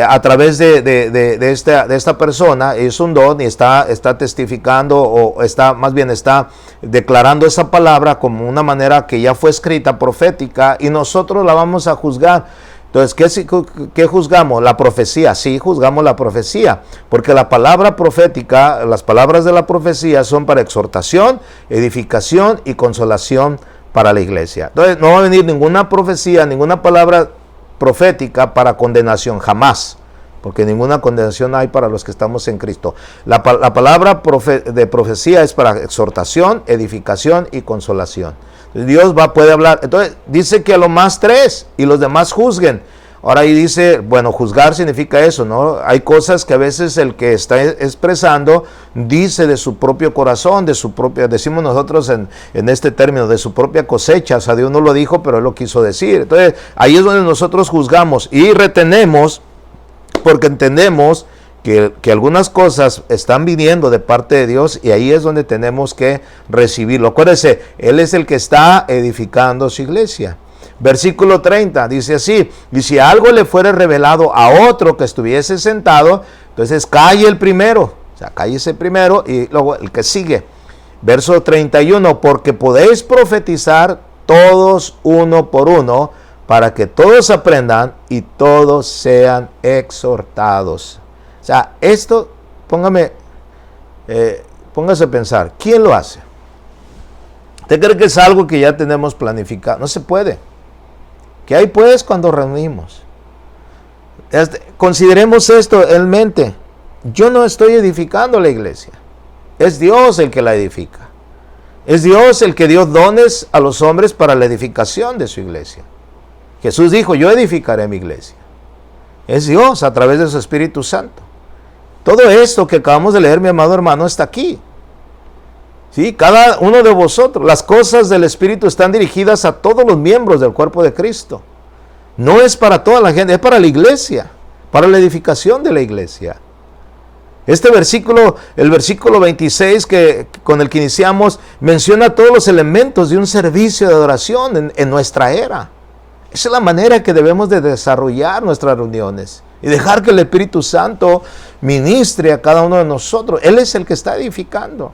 a través de esta persona? Es un don y está testificando o está declarando esa palabra como una manera que ya fue escrita, profética, y nosotros la vamos a juzgar. Entonces, ¿qué juzgamos? La profecía. Sí, juzgamos la profecía, porque la palabra profética, las palabras de la profecía son para exhortación, edificación y consolación para la iglesia. Entonces, no va a venir ninguna profecía, ninguna palabra profética para condenación, jamás, porque ninguna condenación hay para los que estamos en Cristo. La palabra de profecía es para exhortación, edificación y consolación. Dios puede hablar. Entonces dice que a lo más 3 y los demás juzguen. Ahora ahí dice, bueno, juzgar significa eso, ¿no? Hay cosas que a veces el que está expresando dice de su propio corazón, decimos nosotros en este término, de su propia cosecha. O sea, Dios no lo dijo, pero Él lo quiso decir. Entonces ahí es donde nosotros juzgamos y retenemos, porque entendemos que algunas cosas están viniendo de parte de Dios y ahí es donde tenemos que recibirlo. Acuérdense, Él es el que está edificando su iglesia. Versículo 30 dice así: y si algo le fuere revelado a otro que estuviese sentado, entonces calle el primero, o sea, cállese primero y luego el que sigue. Verso 31, porque podéis profetizar todos uno por uno, para que todos aprendan y todos sean exhortados. O sea, esto, póngase a pensar, ¿quién lo hace? ¿Usted cree que es algo que ya tenemos planificado? No se puede. ¿Qué hay pues cuando reunimos? Consideremos esto en mente. Yo no estoy edificando la iglesia. Es Dios el que la edifica. Es Dios el que dio dones a los hombres para la edificación de su iglesia. Jesús dijo, yo edificaré mi iglesia. Es Dios a través de su Espíritu Santo. Todo esto que acabamos de leer, mi amado hermano, está aquí. ¿Sí? Cada uno de vosotros, las cosas del Espíritu están dirigidas a todos los miembros del cuerpo de Cristo. No es para toda la gente, es para la iglesia, para la edificación de la iglesia. Este versículo, el versículo 26 con el que iniciamos, menciona todos los elementos de un servicio de adoración en nuestra era. Esa es la manera que debemos de desarrollar nuestras reuniones y dejar que el Espíritu Santo ministre a cada uno de nosotros. Él es el que está edificando.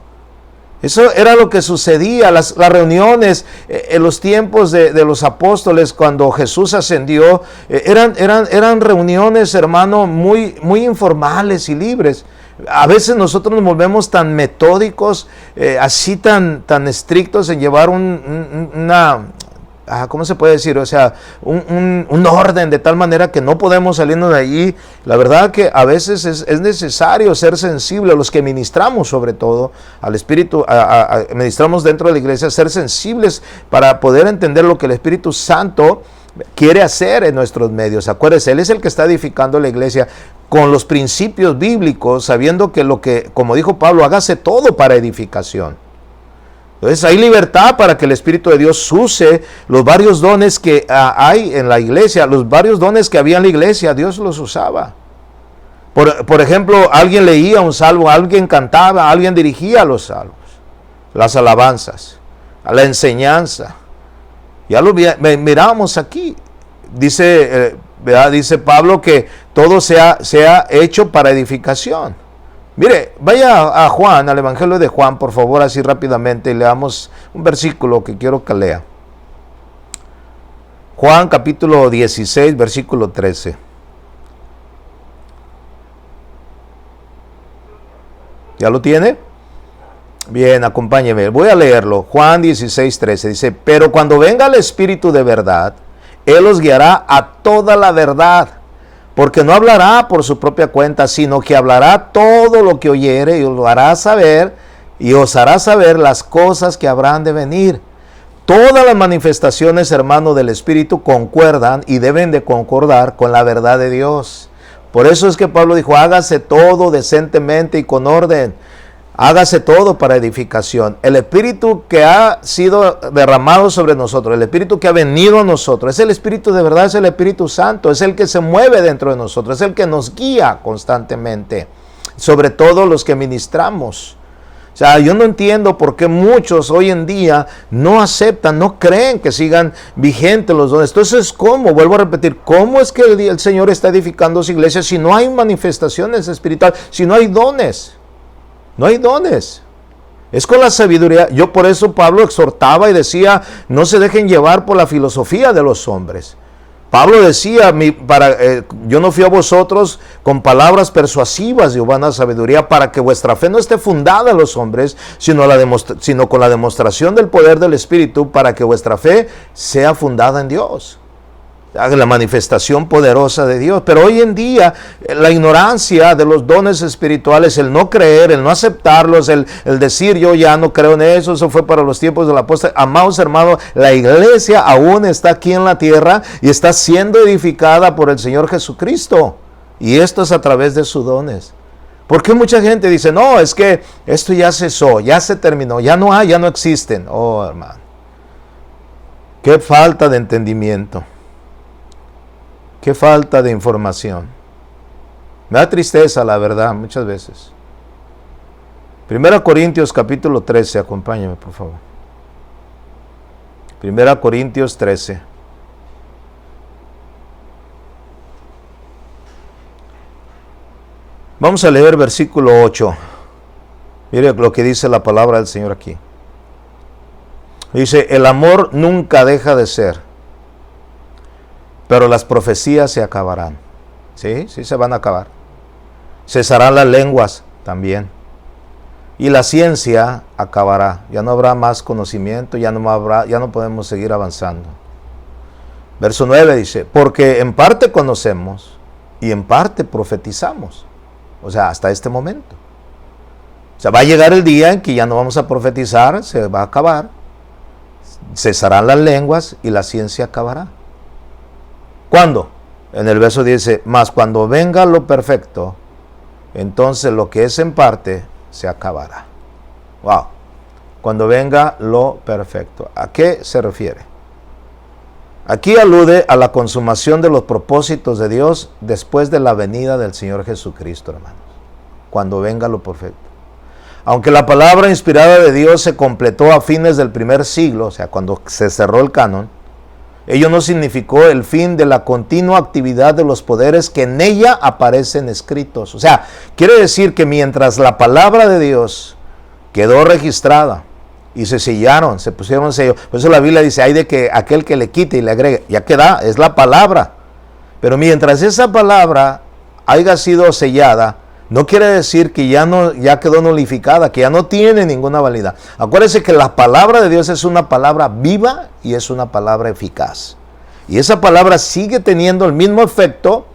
Eso era lo que sucedía, las reuniones en los tiempos de los apóstoles cuando Jesús ascendió, eran reuniones, hermano, muy, muy informales y libres. A veces nosotros nos volvemos tan metódicos, así tan estrictos en llevar ¿cómo se puede decir? O sea, un orden de tal manera que no podemos salirnos de allí. La verdad que a veces es necesario ser sensible, los que ministramos sobre todo al Espíritu, ministramos dentro de la iglesia, ser sensibles para poder entender lo que el Espíritu Santo quiere hacer en nuestros medios. Acuérdense, Él es el que está edificando la iglesia con los principios bíblicos, sabiendo que, como dijo Pablo, hágase todo para edificación. Entonces hay libertad para que el Espíritu de Dios use los varios dones que hay en la iglesia, los varios dones que había en la iglesia, Dios los usaba. Por ejemplo, alguien leía un salmo, alguien cantaba, alguien dirigía los salmos, las alabanzas, a la enseñanza. Ya lo miramos aquí. Dice Pablo que todo sea hecho para edificación. Mire, vaya a Juan, al Evangelio de Juan, por favor, así rápidamente, y leamos un versículo que quiero que lea. Juan capítulo 16, versículo 13. ¿Ya lo tiene? Bien, acompáñeme. Voy a leerlo. Juan 16, 13 dice, pero cuando venga el Espíritu de verdad, Él os guiará a toda la verdad. Porque no hablará por su propia cuenta, sino que hablará todo lo que oyere y os lo hará saber, y os hará saber las cosas que habrán de venir. Todas las manifestaciones, hermano, del Espíritu concuerdan y deben de concordar con la verdad de Dios. Por eso es que Pablo dijo, hágase todo decentemente y con orden. Hágase todo para edificación. El Espíritu que ha sido derramado sobre nosotros, el Espíritu que ha venido a nosotros, es el Espíritu de verdad, es el Espíritu Santo, es el que se mueve dentro de nosotros, es el que nos guía constantemente, sobre todo los que ministramos. O sea, yo no entiendo por qué muchos hoy en día no aceptan, no creen que sigan vigentes los dones. Entonces, ¿cómo? Vuelvo a repetir, ¿cómo es que el Señor está edificando su iglesia si no hay manifestaciones espirituales, si no hay dones? No hay dones. Es con la sabiduría. Yo por eso Pablo exhortaba y decía, no se dejen llevar por la filosofía de los hombres. Pablo decía, yo no fui a vosotros con palabras persuasivas de humana sabiduría para que vuestra fe no esté fundada en los hombres, sino con la demostración del poder del Espíritu para que vuestra fe sea fundada en Dios. La manifestación poderosa de Dios. Pero hoy en día la ignorancia de los dones espirituales, el no creer, el no aceptarlos, el decir yo ya no creo en eso fue para los tiempos del apóstol. Amados hermanos, la iglesia aún está aquí en la tierra y está siendo edificada por el Señor Jesucristo, y esto es a través de sus dones. Porque mucha gente dice, no, es que esto ya cesó, ya se terminó, ya no hay, ya no existen. Oh, hermano, qué falta de entendimiento. Qué falta de información. Me da tristeza, la verdad, muchas veces. 1 Corintios capítulo 13, acompáñame por favor. 1 Corintios 13. Vamos a leer versículo 8. Mire lo que dice la palabra del Señor aquí. Dice, el amor nunca deja de ser, pero las profecías se acabarán. Sí, sí se van a acabar. Cesarán las lenguas también. Y la ciencia acabará. Ya no habrá más conocimiento, ya no podemos seguir avanzando. Verso 9 dice, porque en parte conocemos y en parte profetizamos. O sea, hasta este momento. O sea, va a llegar el día en que ya no vamos a profetizar, se va a acabar. Cesarán las lenguas y la ciencia acabará. ¿Cuándo? En el verso dice, mas cuando venga lo perfecto, entonces lo que es en parte se acabará. Wow. Cuando venga lo perfecto. ¿A qué se refiere? Aquí alude a la consumación de los propósitos de Dios después de la venida del Señor Jesucristo, hermanos. Cuando venga lo perfecto. Aunque la palabra inspirada de Dios se completó a fines del primer siglo, o sea, cuando se cerró el canon, ello no significó el fin de la continua actividad de los poderes que en ella aparecen escritos. O sea, quiere decir que mientras la palabra de Dios quedó registrada y se sellaron, se pusieron sello, por eso la Biblia dice, hay de que aquel que le quite y le agregue, ya queda, es la palabra. Pero mientras esa palabra haya sido sellada, no quiere decir que ya quedó nulificada, que ya no tiene ninguna validad. Acuérdense que la palabra de Dios es una palabra viva y es una palabra eficaz. Y esa palabra sigue teniendo el mismo efecto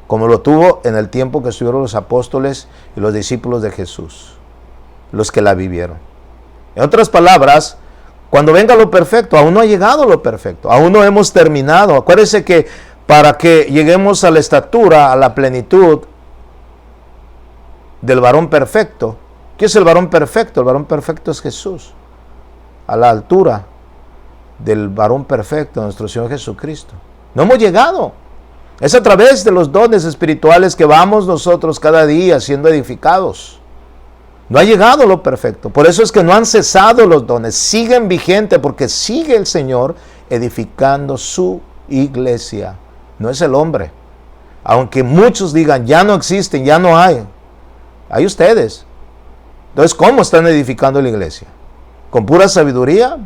como lo tuvo en el tiempo que estuvieron los apóstoles y los discípulos de Jesús, los que la vivieron. En otras palabras, cuando venga lo perfecto, aún no ha llegado lo perfecto, aún no hemos terminado. Acuérdense que para que lleguemos a la estatura, a la plenitud del varón perfecto. ¿Qué es el varón perfecto? El varón perfecto es Jesús. A la altura del varón perfecto, nuestro Señor Jesucristo. No hemos llegado. Es a través de los dones espirituales que vamos nosotros cada día siendo edificados. No ha llegado lo perfecto. Por eso es que no han cesado los dones. Siguen vigentes porque sigue el Señor edificando su iglesia. No es el hombre. Aunque muchos digan, ya no existen, ya no hay. Hay ustedes. Entonces, ¿cómo están edificando la iglesia? ¿Con pura sabiduría?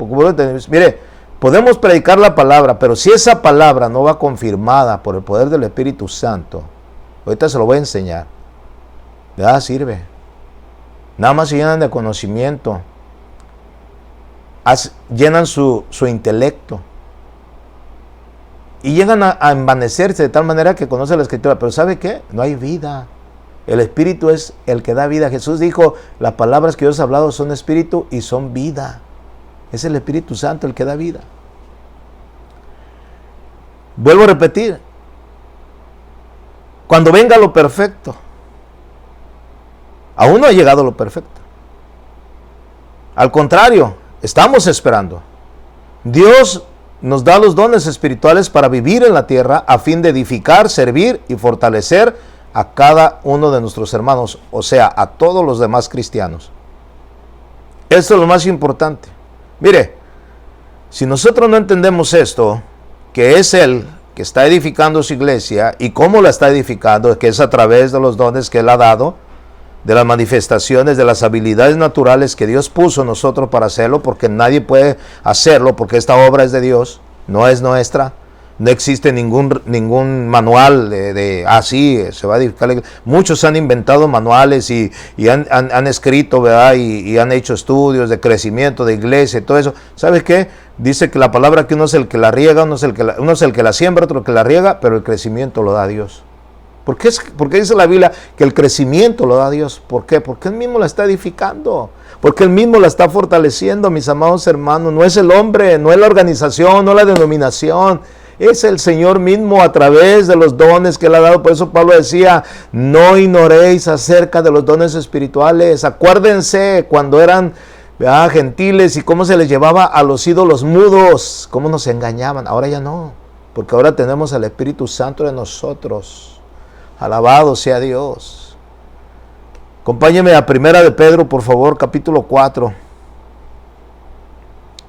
Mire, podemos predicar la palabra, pero si esa palabra no va confirmada por el poder del Espíritu Santo, ahorita se lo voy a enseñar, de nada sirve. Nada más se llenan de conocimiento, llenan su intelecto y llegan a envanecerse de tal manera que conocen la Escritura, pero ¿sabe qué? No hay vida. El Espíritu es el que da vida. Jesús dijo, las palabras que yo os he hablado son Espíritu y son vida. Es el Espíritu Santo el que da vida. Vuelvo a repetir. Cuando venga lo perfecto. Aún no ha llegado lo perfecto. Al contrario, estamos esperando. Dios nos da los dones espirituales para vivir en la tierra a fin de edificar, servir y fortalecer a cada uno de nuestros hermanos, o sea, a todos los demás cristianos. Esto es lo más importante. Mire, si nosotros no entendemos esto, que es Él que está edificando su iglesia, y cómo la está edificando, que es a través de los dones que Él ha dado, de las manifestaciones, de las habilidades naturales que Dios puso en nosotros para hacerlo, porque nadie puede hacerlo, porque esta obra es de Dios, no es nuestra. No existe ningún manual de así se va a edificar la iglesia. Muchos han inventado manuales y han escrito, ¿verdad? Y han hecho estudios de crecimiento de iglesia y todo eso. ¿Sabes qué? Dice que la palabra que uno es el que la riega, uno es el que la siembra, otro el que la riega, pero el crecimiento lo da Dios. ¿Por qué dice la Biblia que el crecimiento lo da Dios? ¿Por qué? Porque Él mismo la está edificando. Porque Él mismo la está fortaleciendo, mis amados hermanos. No es el hombre, no es la organización, no es la denominación. Es el Señor mismo a través de los dones que Él ha dado. Por eso Pablo decía, no ignoréis acerca de los dones espirituales. Acuérdense cuando eran gentiles y cómo se les llevaba a los ídolos mudos, cómo nos engañaban. Ahora ya no, porque ahora tenemos al Espíritu Santo de nosotros. Alabado sea Dios. Acompáñeme a Primera de Pedro, por favor, capítulo 4.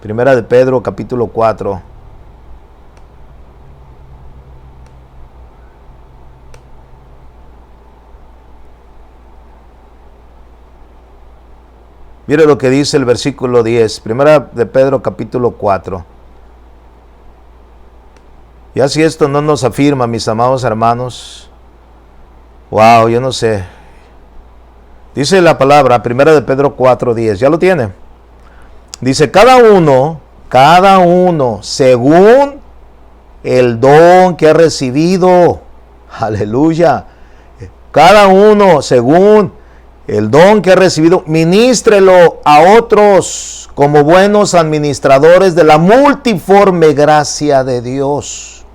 Primera de Pedro, capítulo 4. Mire lo que dice el versículo 10. Primera de Pedro, capítulo 4. Y así esto no nos afirma, mis amados hermanos. Wow, yo no sé. Dice la palabra, Primera de Pedro 4:10. ¿Ya lo tiene? Dice, cada uno, según el don que ha recibido. Aleluya. Cada uno, según el don que ha recibido, ministrelo a otros como buenos administradores de la multiforme gracia de Dios.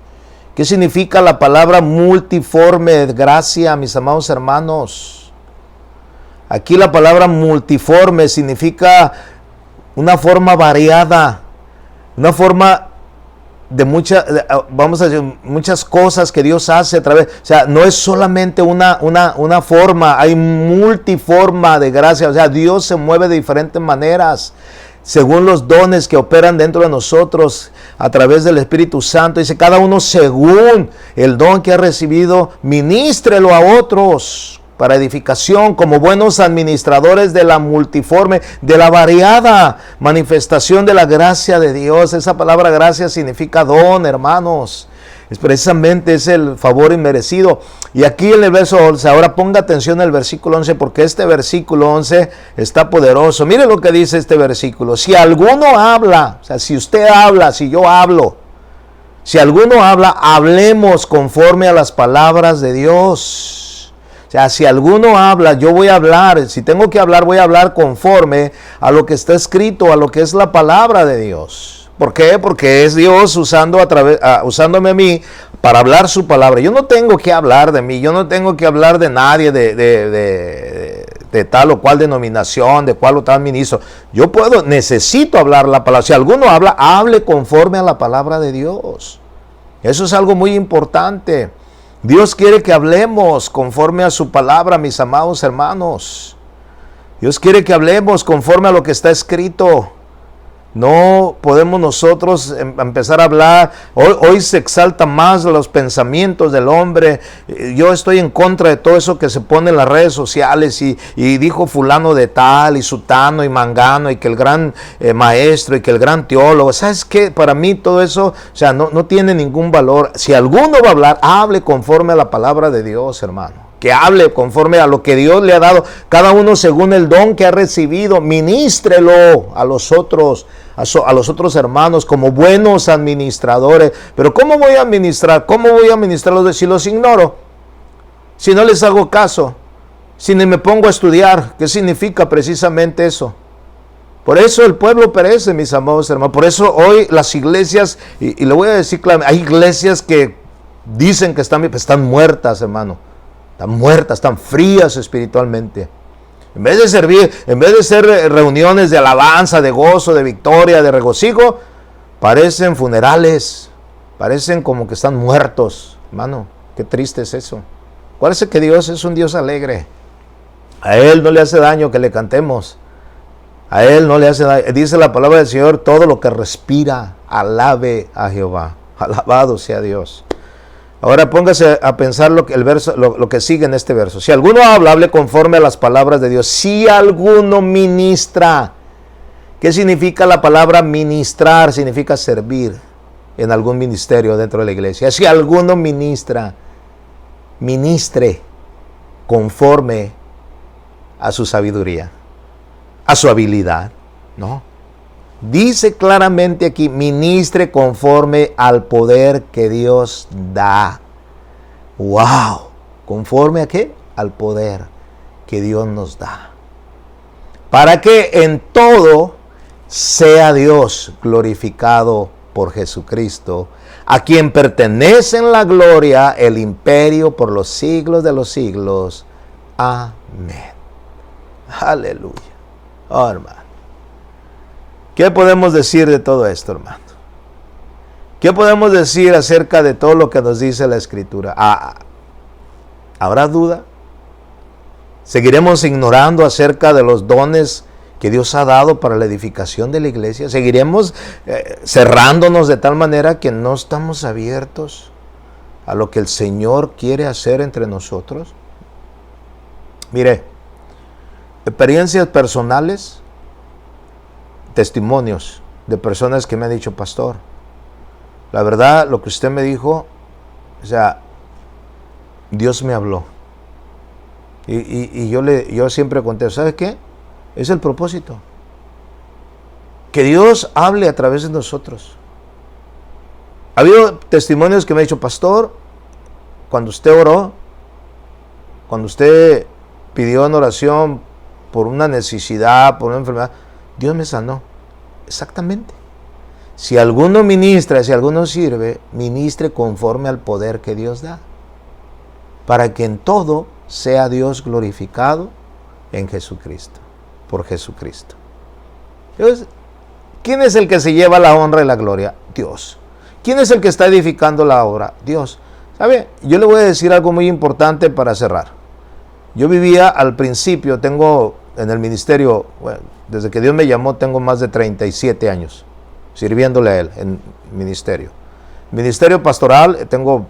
¿Qué significa la palabra multiforme gracia, mis amados hermanos? Aquí la palabra multiforme significa una forma variada, una forma de muchas cosas que Dios hace a través, o sea, no es solamente una forma, hay multiforma de gracia, o sea, Dios se mueve de diferentes maneras, según los dones que operan dentro de nosotros a través del Espíritu Santo. Dice, cada uno según el don que ha recibido, ministrelo a otros para edificación, como buenos administradores de la multiforme, de la variada manifestación de la gracia de Dios. Esa palabra gracia significa don, hermanos. Precisamente es el favor inmerecido. Y aquí en el verso 11, ahora ponga atención al versículo 11, porque este versículo 11 está poderoso. Mire lo que dice este versículo. Si alguno habla, o sea, si usted habla, si yo hablo, si alguno habla, hablemos conforme a las palabras de Dios. O sea, si alguno habla, yo voy a hablar. Si tengo que hablar, voy a hablar conforme a lo que está escrito, a lo que es la palabra de Dios. ¿Por qué? Porque es Dios usándome a mí para hablar su palabra. Yo no tengo que hablar de mí, yo no tengo que hablar de nadie, de tal o cual denominación, de cual o tal ministro. Yo necesito hablar la palabra. Si alguno habla, hable conforme a la palabra de Dios. Eso es algo muy importante. Dios quiere que hablemos conforme a su palabra, mis amados hermanos. Dios quiere que hablemos conforme a lo que está escrito. No podemos nosotros empezar a hablar. Hoy se exalta más los pensamientos del hombre. Yo estoy en contra de todo eso que se pone en las redes sociales y dijo fulano de tal y sutano y mangano y que el gran maestro y que el gran teólogo. ¿Sabes qué? Para mí todo eso, o sea, no tiene ningún valor. Si alguno va a hablar, hable conforme a la palabra de Dios, hermano. Que hable conforme a lo que Dios le ha dado, cada uno según el don que ha recibido, ministrelo a los otros hermanos como buenos administradores. Pero ¿cómo voy a administrar? ¿Cómo voy a administrarlos si los ignoro? Si no les hago caso, si ni me pongo a estudiar, ¿qué significa precisamente eso? Por eso el pueblo perece, mis amados hermanos. Por eso hoy las iglesias, y le voy a decir claramente, hay iglesias que dicen que están muertas, hermano. Están muertas, están frías espiritualmente. En vez de servir, en vez de ser reuniones de alabanza, de gozo, de victoria, de regocijo, parecen funerales, parecen como que están muertos. Hermano, qué triste es eso. Acuérdese que Dios es un Dios alegre. A Él no le hace daño que le cantemos. A Él no le hace daño. Dice la palabra del Señor, todo lo que respira, alabe a Jehová. Alabado sea Dios. Ahora póngase a pensar lo que sigue en este verso. Si alguno habla, hable conforme a las palabras de Dios. Si alguno ministra. ¿Qué significa la palabra ministrar? Significa servir en algún ministerio dentro de la iglesia. Si alguno ministra, ministre conforme a su sabiduría, a su habilidad, ¿no? Dice claramente aquí, ministre conforme al poder que Dios da. ¡Wow! ¿Conforme a qué? Al poder que Dios nos da. Para que en todo sea Dios glorificado por Jesucristo, a quien pertenecen la gloria, el imperio por los siglos de los siglos. Amén. Aleluya. Oh, hermano. ¿Qué podemos decir de todo esto, hermano? ¿Qué podemos decir acerca de todo lo que nos dice la Escritura? ¿Habrá duda? ¿Seguiremos ignorando acerca de los dones que Dios ha dado para la edificación de la iglesia? ¿Seguiremos cerrándonos de tal manera que no estamos abiertos a lo que el Señor quiere hacer entre nosotros? Mire, experiencias personales, testimonios de personas que me han dicho: pastor, la verdad, lo que usted me dijo, o sea, Dios me habló. Y yo siempre contesto: ¿sabe qué? Es el propósito. Que Dios hable a través de nosotros. Ha habido testimonios que me han dicho: pastor, cuando usted oró, cuando usted pidió en oración por una necesidad, por una enfermedad, Dios me sanó. Exactamente. Si alguno ministra, si alguno sirve, ministre conforme al poder que Dios da, para que en todo sea Dios glorificado en Jesucristo, por Jesucristo. Entonces, ¿quién es el que se lleva la honra y la gloria? Dios. ¿Quién es el que está edificando la obra? Dios. ¿Sabe? Yo le voy a decir algo muy importante para cerrar. Yo vivía al principio, tengo en el ministerio, bueno, desde que Dios me llamó, tengo más de 37 años sirviéndole a Él en ministerio. Ministerio pastoral, tengo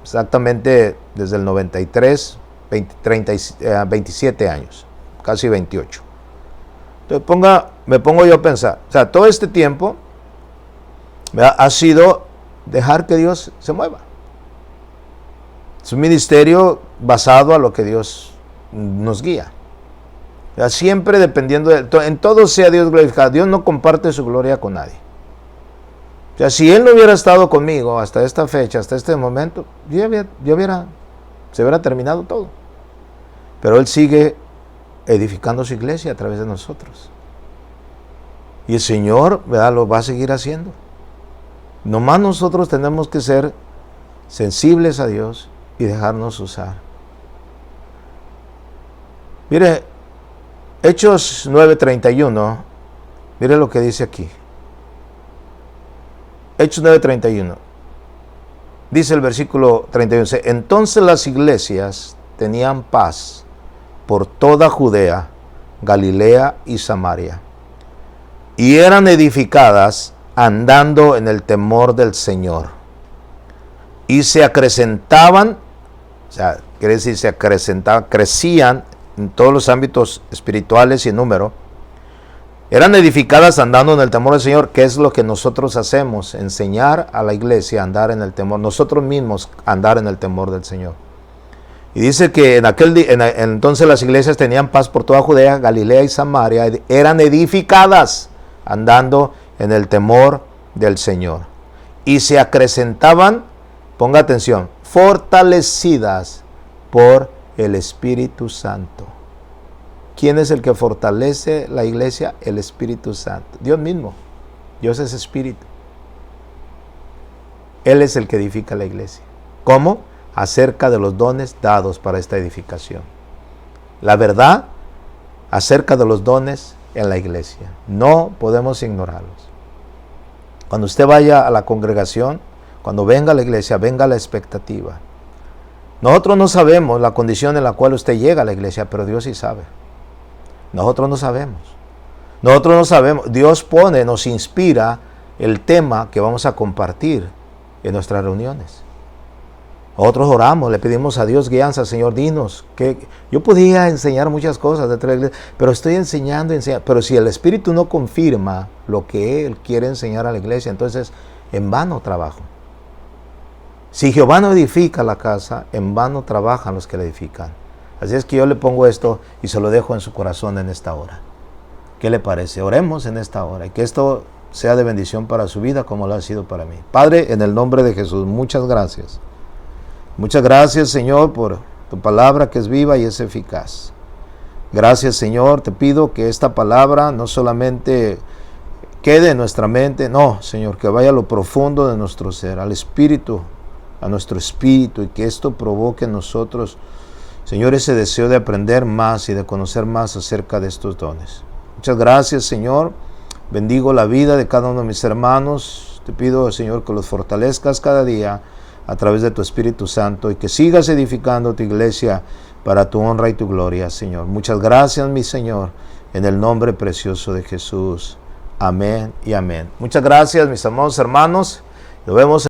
exactamente desde el 93, 27 años, casi 28. Entonces me pongo yo a pensar, o sea, todo este tiempo ha sido dejar que Dios se mueva. Es un ministerio basado a lo que Dios nos guía. O sea, siempre dependiendo en todo sea Dios glorificado. Dios no comparte su gloria con nadie. O sea, si Él no hubiera estado conmigo hasta esta fecha, hasta este momento, se hubiera terminado todo. Pero Él sigue edificando su iglesia a través de nosotros. Y el Señor, ¿verdad?, lo va a seguir haciendo. Nomás nosotros tenemos que ser sensibles a Dios y dejarnos usar. Mire, Hechos 9:31, mire lo que dice aquí. Hechos 9:31. Dice el versículo 31. Entonces las iglesias tenían paz por toda Judea, Galilea y Samaria, y eran edificadas andando en el temor del Señor. Y se acrecentaban, o sea, quiere decir, se acrecentaban, crecían en todos los ámbitos espirituales y en número. Eran edificadas andando en el temor del Señor, que es lo que nosotros hacemos, enseñar a la iglesia a andar en el temor, nosotros mismos andar en el temor del Señor. Y dice que entonces las iglesias tenían paz por toda Judea, Galilea y Samaria, eran edificadas andando en el temor del Señor. Y se acrecentaban, ponga atención, fortalecidas por el Espíritu Santo. ¿Quién es el que fortalece la iglesia? El Espíritu Santo. Dios mismo. Dios es Espíritu. Él es el que edifica la iglesia. ¿Cómo? Acerca de los dones dados para esta edificación. La verdad acerca de los dones en la iglesia. No podemos ignorarlos. Cuando usted vaya a la congregación, cuando venga a la iglesia, venga la expectativa. Nosotros no sabemos la condición en la cual usted llega a la iglesia, pero Dios sí sabe. Nosotros no sabemos. Nosotros no sabemos. Dios nos inspira el tema que vamos a compartir en nuestras reuniones. Nosotros oramos, le pedimos a Dios guianza. Señor, dinos. Que yo podía enseñar muchas cosas dentro de la iglesia, pero estoy enseñando. Pero si el Espíritu no confirma lo que Él quiere enseñar a la iglesia, entonces en vano trabajo. Si Jehová no edifica la casa, en vano trabajan los que la edifican. Así es que yo le pongo esto y se lo dejo en su corazón en esta hora. ¿Qué le parece? Oremos en esta hora y que esto sea de bendición para su vida como lo ha sido para mí. Padre, en el nombre de Jesús, muchas gracias. Muchas gracias, Señor, por tu palabra que es viva y es eficaz. Gracias, Señor, te pido que esta palabra no solamente quede en nuestra mente, no, Señor, que vaya a lo profundo de nuestro ser, al espíritu, a nuestro espíritu, y que esto provoque en nosotros, Señor, ese deseo de aprender más y de conocer más acerca de estos dones. Muchas gracias, Señor. Bendigo la vida de cada uno de mis hermanos. Te pido, Señor, que los fortalezcas cada día a través de tu Espíritu Santo y que sigas edificando tu iglesia para tu honra y tu gloria, Señor. Muchas gracias, mi Señor, en el nombre precioso de Jesús. Amén y amén. Muchas gracias, mis amados hermanos. Nos vemos.